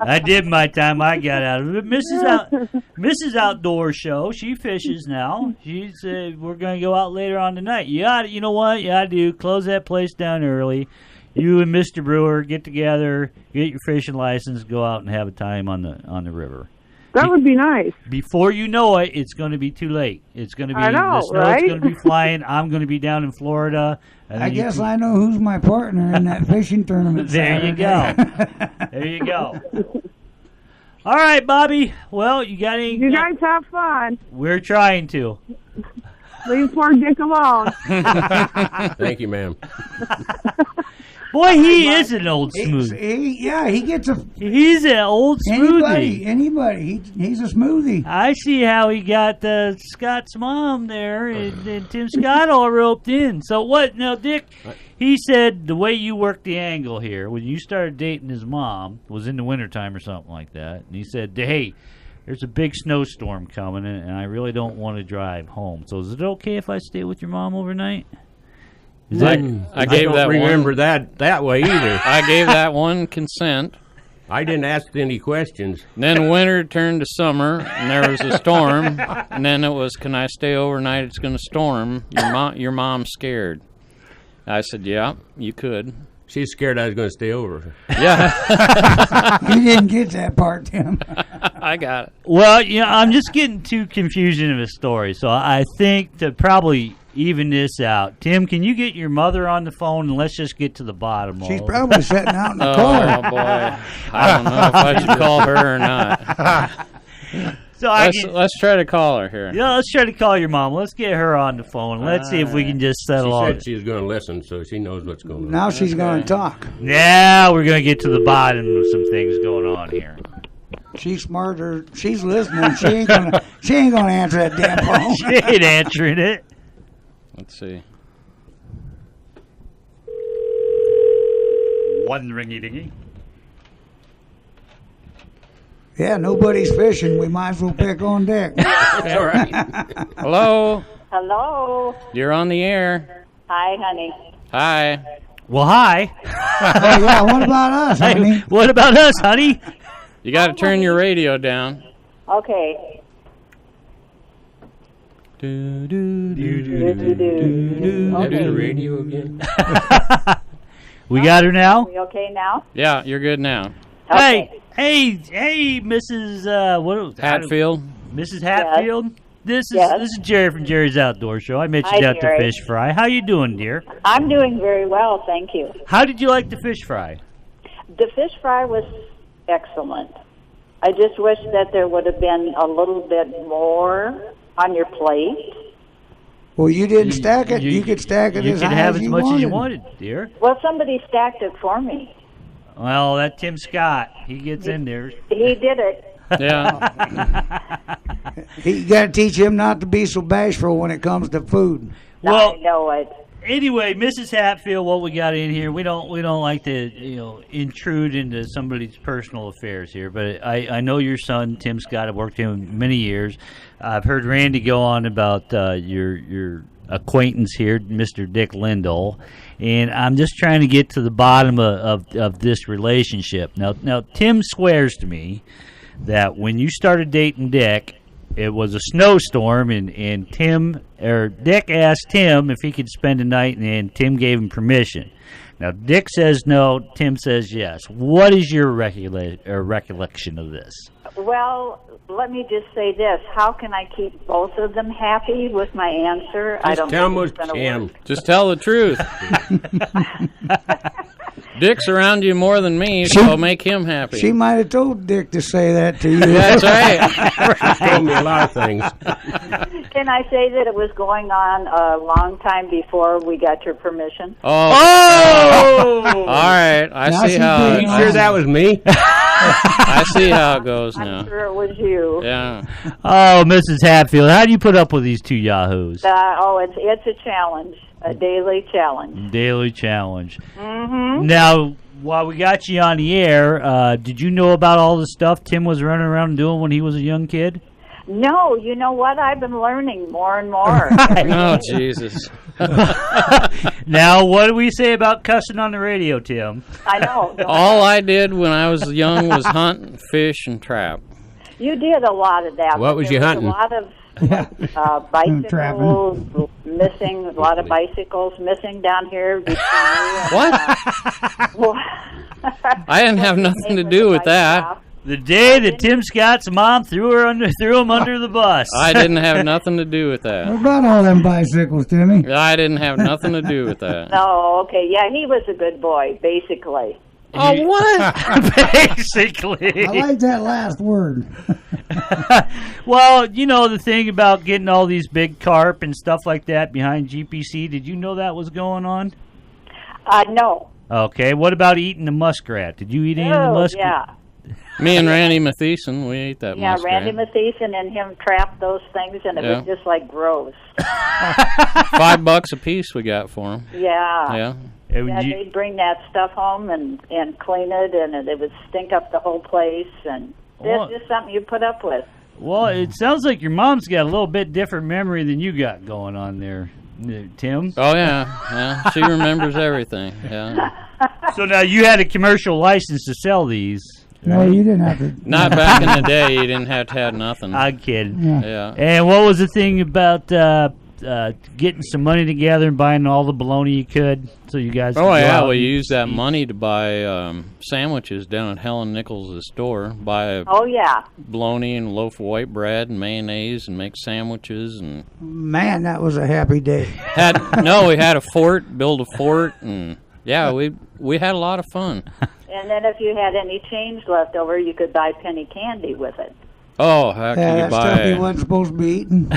I did my time. I got out of it. Mrs. Outdoor Show. She fishes now. She's. We're gonna go out later on tonight. You know what? You ought to do. Close that place down early. You and Mr. Brewer get together, get your fishing license, go out and have a time on the river. That would be nice. Before you know it, it's going to be too late. It's going to be I know, the snow's right? going to be flying. I'm going to be down in Florida. And I then you guess can- I know who's my partner in that fishing tournament. There you go. There you go. All right, Bobby. Well, you got any? You guys have fun. We're trying to. Leave poor Dick alone. Thank you, ma'am. Boy, he is an old smoothie. He gets a He's an old smoothie. anybody. He's a smoothie. I see how he got Scott's mom there, and Tim Scott all roped in. So what? Now, Dick, he said the way you worked the angle here, when you started dating his mom, was in the wintertime or something like that, and he said, hey, there's a big snowstorm coming, and I really don't want to drive home. So is it okay if I stay with your mom overnight? I gave don't that remember one, that way either. I gave that one consent. I didn't ask any questions. Then winter turned to summer, and there was a storm. And then it was, can I stay overnight? It's going to storm. Your mom's scared. I said, yeah, you could. She's scared I was going to stay over. Yeah. You didn't get that part, Tim. I got it. Well, I'm just getting too confusing of a story, so I think to probably even this out. Tim, can you get your mother on the phone and let's just get to the bottom of it? She's probably sitting out in the Oh, car. boy. I don't know if I should call her or not. So Let's try to call her here. Yeah, let's try to call your mom. Let's get her on the phone. Let's see if we can just She settle all said this. she was going to listen, so she knows what's going on. Now she's going to talk. Now we're going to get to the bottom of some things going on here. She's smarter. She's listening. She ain't gonna answer that damn phone. She ain't answering it. Let's see. One ringy dingy. Yeah, nobody's fishing. We might as well pick on Dick. All right. Hello. Hello. You're on the air. Hi, honey. Hi. Well, hi. Oh, yeah, what about us, honey? What about us, honey? You got to turn your radio down. Okay. Do Okay. the radio again. We got her now? Are we okay now? Yeah, you're good now. Okay. Hey, Mrs. Hatfield. Mrs. Hatfield. This Yes. is Jerry from Jerry's Outdoor Show. I met you Hi, down at the Jerry. fish fry. How you doing, dear? I'm doing very well, thank you. How did you like the fish fry? The fish fry was excellent. I just wish that there would have been a little bit more on your plate. Well, you didn't stack it. You could stack it You as could high have as as you much wanted. as you wanted, dear. Well, somebody stacked it for me. Well, that Tim Scott, he gets in there. He did it. Yeah. You got to teach him not to be so bashful when it comes to food. Well, I know it. Anyway, Mrs. Hatfield, what we got in here, we don't like to intrude into somebody's personal affairs here, but I know your son Tim Scott. I've worked with him many years. I've heard Randy go on about your acquaintance here, Mr. Dick Lindahl, and I'm just trying to get to the bottom of this relationship. Now Tim swears to me that when you started dating Dick, it was a snowstorm, and Dick asked Tim if he could spend a night, and Tim gave him permission. Now, Dick says no, Tim says yes. What is your recollection of this? Well, let me just say this. How can I keep both of them happy with my answer? I don't tell think him it's going to Tim. work. Just tell the truth. Dick's around you more than me, so make him happy. She might have told Dick to say that to you. That's right. She told me a lot of things. Can I say that it was going on a long time before we got your permission? Oh! All right. I Now see she's how. being You sure that was me? I see how it goes now. I'm sure it was you. Yeah. Oh, Mrs. Hatfield, how do you put up with these two yahoos? It's a challenge, a daily challenge. Daily challenge. Mm-hmm. Now, while we got you on the air, did you know about all the stuff Tim was running around doing when he was a young kid? No, you know what? I've been learning more and more. Oh, Jesus. Now, what do we say about cussing on the radio, Tim? I know. All I did when I was young was hunt, fish, and trap. You did a lot of that. What but was there you hunting? A lot of bicycles missing, a lot of bicycles missing down here. Between you and, What? I didn't have nothing to do with that. The day that Tim Scott's mom threw him under the bus. I didn't have nothing to do with What that. about all them bicycles, Timmy? I didn't have nothing to do with that. No, okay, yeah, he was a good boy, basically. Oh, what? Basically. I like that last word. Well, you know the thing about getting all these big carp and stuff like that behind GPC, did you know that was going on? No. Okay, what about eating the muskrat? Did you eat any of the muskrat? Yeah. Me and Randy Mathieson, we ate that Yeah, muskrat. Randy Mathieson and him trapped those things, and it was just like gross. $5 a piece we got for him. Yeah. Yeah. Yeah, they'd bring that stuff home and clean it, and it would stink up the whole place, and Well- it's just something you put up with. Well, it sounds like your mom's got a little bit different memory than you got going on there, Tim. Oh, yeah. She remembers everything. Yeah. So now you had a commercial license to sell these. No, you didn't have to. Not back in the day. You didn't have to have nothing. I'm kidding. Yeah. And what was the thing about getting some money together and buying all the bologna you could so you guys could Oh, go yeah. out We and used that eat? money to buy sandwiches down at Helen Nichols' store. Buy a Oh, yeah. bologna and a loaf of white bread and mayonnaise and make sandwiches. And Man, that was a happy day. we had a fort, build a fort, and yeah, we had a lot of fun. And then if you had any change left over, you could buy penny candy with it. Oh, how could you That stuff buy? you wasn't supposed to be eating.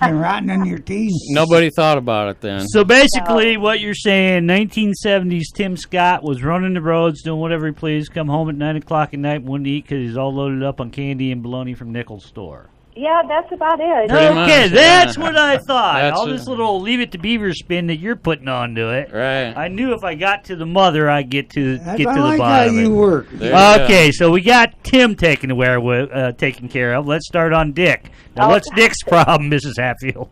And rotting in your teeth. Nobody thought about it then. So basically, what you're saying, 1970s Tim Scott was running the roads, doing whatever he pleased, come home at 9 o'clock at night and wouldn't eat because he's all loaded up on candy and bologna from Nichols' store. Yeah, that's about it. Okay, that's what I thought. That's All it. this little Leave It to Beaver spin that you're putting onto it. Right. I knew if I got to the mother, I'd get to I the like bottom how of you it. work. Okay, so we got Tim taken care of. Let's start on Dick. Now, what's Dick's problem, Mrs. Hatfield?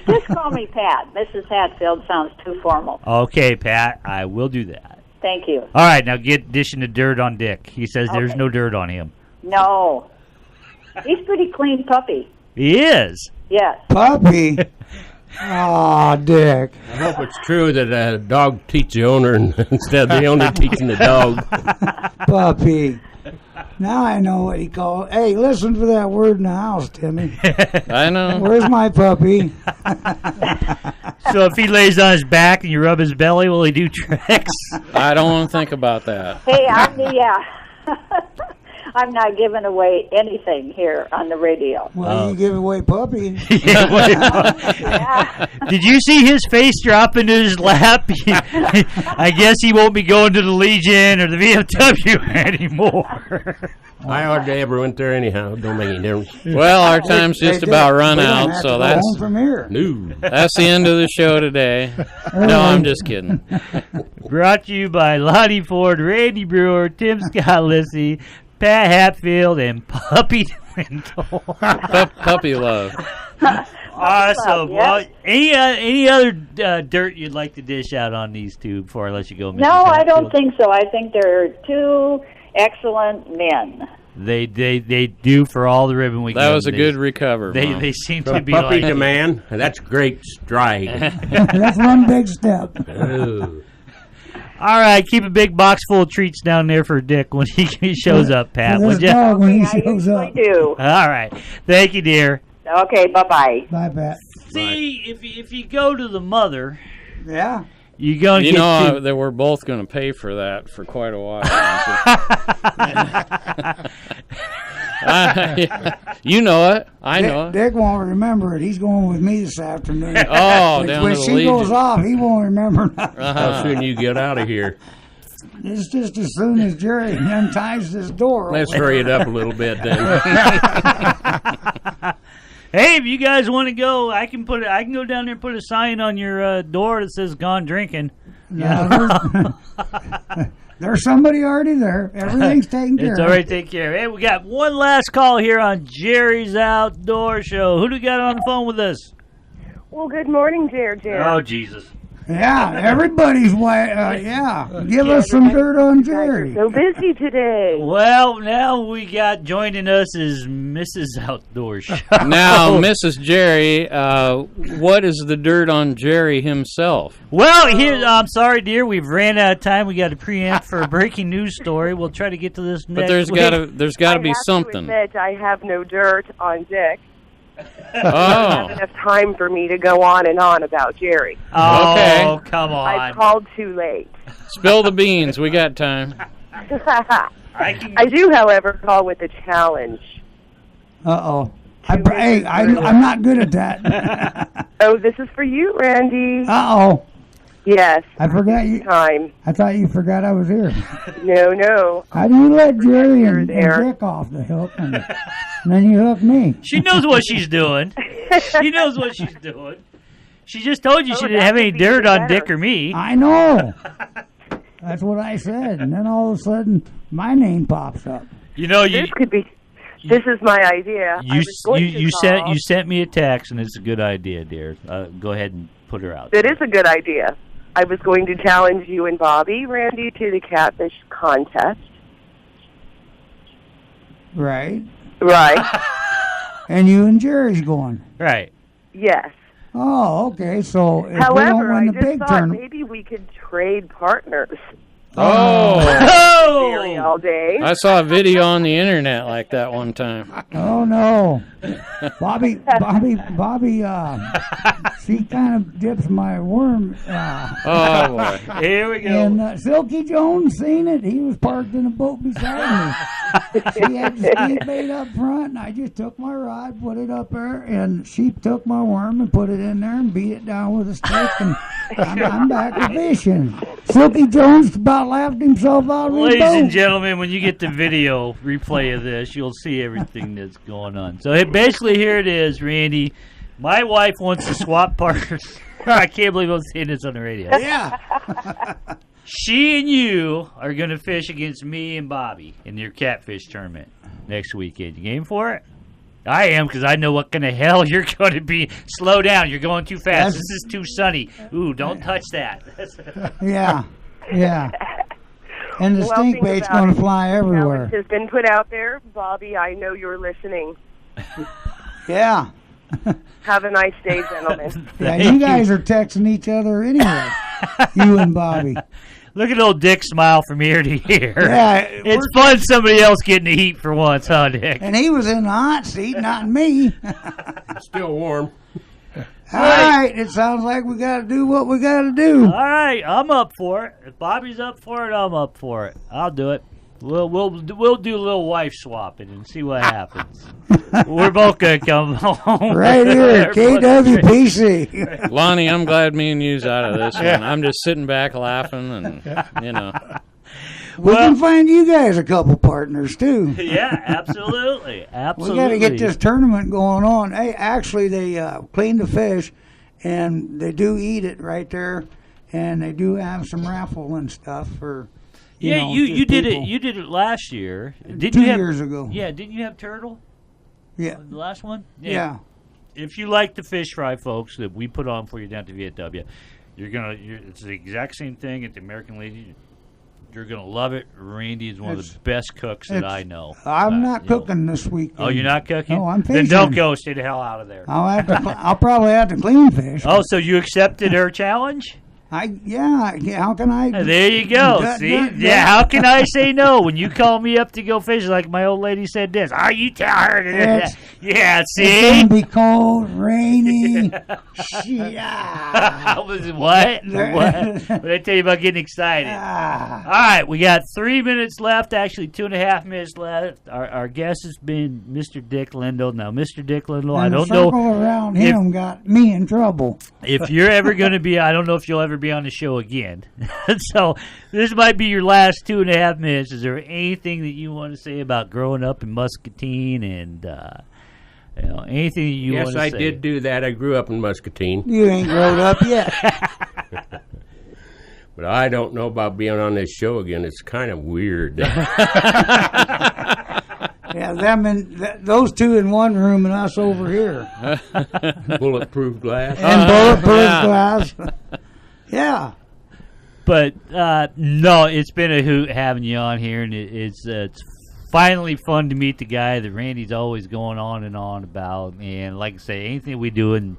Just call me Pat. Mrs. Hatfield sounds too formal. Okay, Pat, I will do that. Thank you. All right, now get dishing the dirt on Dick. He says there's no dirt on him. No. He's pretty clean puppy. He is. Yes. Puppy. Oh, Dick. I hope it's true that a dog teaches the owner instead of the owner teaching the dog. Puppy. Now I know what he called. Hey, listen for that word in the house, Timmy. I know. Where's my puppy? So if he lays on his back and you rub his belly, will he do tricks? I don't want to think about that. Hey, I'm not giving away anything here on the radio. Well, you give away puppy. Did you see his face drop into his lap? I guess he won't be going to the Legion or the VFW anymore. I hardly ever went there anyhow. Don't make any difference. Well, our time's just about run out, so that's from here. No. That's the end of the show today. No, I'm just kidding. Brought to you by Lonnie Ford, Randy Brewer, Tim Scott Lissy, Pat Hatfield, and Puppy Dwindle. Puppy love. Awesome. Yes. Well, any other dirt you'd like to dish out on these two before I let you go, Mrs. No, I Hatfield? don't think so. I think they're two excellent men. They do for all the ribbon we That give was a them. good recover. They Mom. seem From to be puppy like to man, that's great stride. That's one big step. Ooh. All right, keep a big box full of treats down there for Dick when he shows up, Pat. For Would this you? dog when he I shows usually up. do. All right. Thank you, dear. Okay, bye-bye. Bye, Pat. See, if you go to the mother, Yeah. you're going to You get know two- that we're both going to pay for that for quite a while. You know it. I know it. Dick won't remember it. He's going with me this afternoon. Oh, down when to the she Legion. goes off, he won't remember nothing. How soon you get out of here? It's just as soon as Jerry unties this door. Let's hurry it up a little bit then. Hey, if you guys want to go, I can go down there and put a sign on your door that says "Gone Drinking." No, there's somebody already there. Everything's taken care It's of. already taken care of. Hey, we got one last call here on Jerry's Outdoor Show. Who do we got on the phone with us? Well, good morning, Jerry. Oh, Jesus. Yeah, everybody's give us some dirt on Jerry. So busy today. Well, now we got joining us is Mrs. Outdoor Show. Now, Mrs. Jerry, what is the dirt on Jerry himself? Well, I'm sorry, dear. We've ran out of time. We got to preempt for a breaking news story. We'll try to get to this next But there's week. got to be I something. have to admit, I have no dirt on Dick. Oh, Not enough time for me to go on and on about Jerry. Oh, okay. come on. I called too late. Spill the beans. We got time. I do, however, call with a challenge. Uh-oh. I'm not good at that. Oh, this is for you, Randy. Uh-oh. Yes. I forgot you. Time. I thought you forgot I was here. No. How do you let Jerry and there. Dick off the hook, and then you hook me? She knows what she's doing. She knows what she's doing. She just told you she didn't have any dirt on Dick or me. I know. That's what I said. And then all of a sudden, my name pops up. You know, This could be. This is my idea. I was going to call. You sent me a text, and it's a good idea, dear. Go ahead and put her out. It is a good idea. I was going to challenge you and Bobby, Randy, to the catfish contest. Right. Right. And you and Jerry's going. Right. Yes. Oh, okay. So if we don't However, win I the just big thought tournament. maybe we could trade partners. Oh. Jerry all day. I saw a video on the internet like that one time. Oh no, Bobby, she kind of dips my worm. Oh boy, here we go. And Silky Jones seen it. He was parked in a boat beside me. She had the ski bait up front, and I just took my rod, put it up there, and she took my worm and put it in there and beat it down with a stick, and I'm back to fishing. Silky Jones about laughed himself out of his Ladies boat. and gentlemen, when you get the video replay of this, you'll see everything that's going on. So basically, here it is, Randy. My wife wants to swap partners. I can't believe I'm saying this on the radio. Yeah. She and you are going to fish against me and Bobby in your catfish tournament next weekend. You game for it? I am, because I know what kind of hell you're going to be. Slow down. You're going too fast. This is too sunny. Ooh, don't touch that. Yeah. And the stink think bait's about going to it. fly everywhere. Challenge has been put out there. Bobby, I know you're listening. Yeah. Have a nice day, gentlemen. Yeah, you guys are texting each other anyway. You and Bobby. Look at old Dick smile from ear to ear. Yeah, it's fun somebody else getting the heat for once, huh, Dick? And he was in the hot seat, not me. Still warm. All right, it sounds like we got to do what we got to do. All right, I'm up for it. If Bobby's up for it, I'm up for it. I'll do it. We'll do a little wife swapping and see what happens. We're both gonna come home Right here, KWPC. Lonnie, I'm glad me and you's out of this one. I'm just sitting back laughing, and We can find you guys a couple partners too. Yeah, absolutely. We got to get this tournament going on. Hey, actually, they clean the fish, and they do eat it right there, and they do have some raffle and stuff for. You did it. You did it last year. Didn't 2 you have, years ago. Yeah, didn't you have turtle? Yeah. The last one? Yeah. If you like the fish fry, folks, that we put on for you down at the VFW, it's the exact same thing at the American Legion. You're going to love it. Randy is one of the best cooks that I know. I'm not cooking this weekend. Oh, you're not cooking? No, I'm fishing. Then don't go. Stay the hell out of there. I'll probably have to clean fish. Oh, so you accepted her challenge? How can I? There you go. How can I say no when you call me up to go fishing? Like my old lady said this. Oh, you tell her. Yeah, see? It's going to be cold, rainy. Shit. What? What did I tell you about getting excited? All right, we got 3 minutes left. Actually, 2.5 minutes left. Our guest has been Mr. Dick Lindell. Now, Mr. Dick Lindell, I don't know. The circle around him got me in trouble. If you're ever going to be, I don't know if you'll ever be on the show again. So this might be your last 2.5 minutes. Is there anything that you want to say about growing up in Muscatine and anything that you want to say? Yes, I did do that. I grew up in Muscatine. You ain't grown up yet. But I don't know about being on this show again. It's kind of weird. Yeah, those two in one room and us over here. Bulletproof glass. And bulletproof glass. Yeah. But no, it's been a hoot having you on here, and it's finally fun to meet the guy that Randy's always going on and on about. And like I say, anything we do in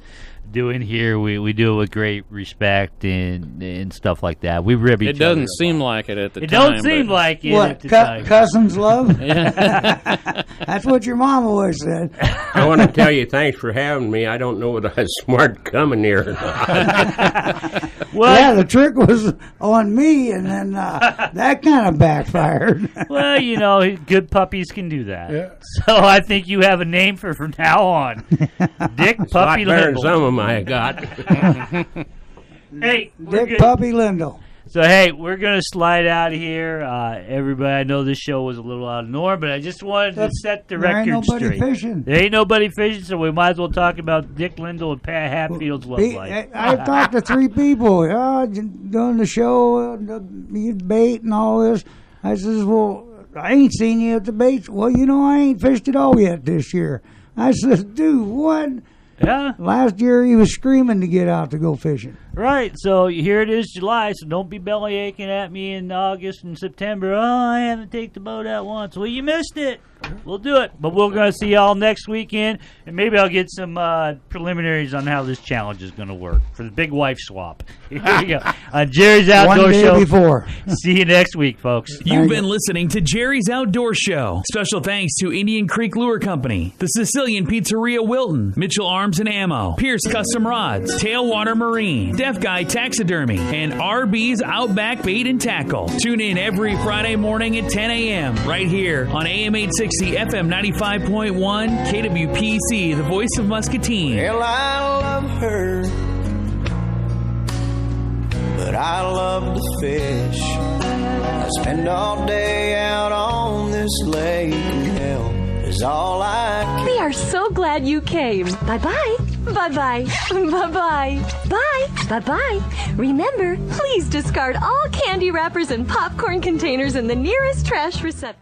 here, we do it with great respect and stuff like that. We rib each other. It doesn't seem like it at the time. It don't seem like it. What, at the time. cousins love? That's what your mom always said. I want to tell you thanks for having me. I don't know whether I was smart coming here or not. Well, yeah, the trick was on me, and then that kind of backfired. Well, good puppies can do that. Yeah. So I think you have a name from now on. Dick It's Puppy a lot better than Lindell. some of them I got. Hey, Dick Puppy Lindell. So, hey, we're going to slide out of here. Everybody, I know this show was a little out of norm, but I just wanted to set the record straight. There ain't nobody fishing. There ain't nobody fishing, so we might as well talk about Dick Lindell and Pat Hatfield's love life. I talked to 3 people doing the show, the bait and all this. I says, well, I ain't seen you at the bait. Well, I ain't fished at all yet this year. I says, dude, what? Yeah. Last year he was screaming to get out to go fishing. Right. So here it is, July. So don't be belly aching at me in August and September. Oh, I haven't taken the boat out once. Well, you missed it. We'll do it. But we're going to see y'all next weekend, and maybe I'll get some preliminaries on how this challenge is going to work for the big wife swap. Here we go. On Jerry's Outdoor Show. One day before. See you next week, folks. You've been listening to Jerry's Outdoor Show. Special thanks to Indian Creek Lure Company, the Sicilian Pizzeria Wilton, Mitchell Arms and Ammo, Pierce Custom Rods, Tailwater Marine, Deaf Guy Taxidermy, and RB's Outback Bait and Tackle. Tune in every Friday morning at 10 a.m. right here on AM 860 FM 95.1 KWPC, the voice of Muscatine. Well, I love her, but I love to fish. I spend all day out on this lake, and hell is all I can. We are so glad you came. Bye-bye. Bye-bye. Bye-bye. Bye. Bye-bye. Remember, please discard all candy wrappers and popcorn containers in the nearest trash receptacle.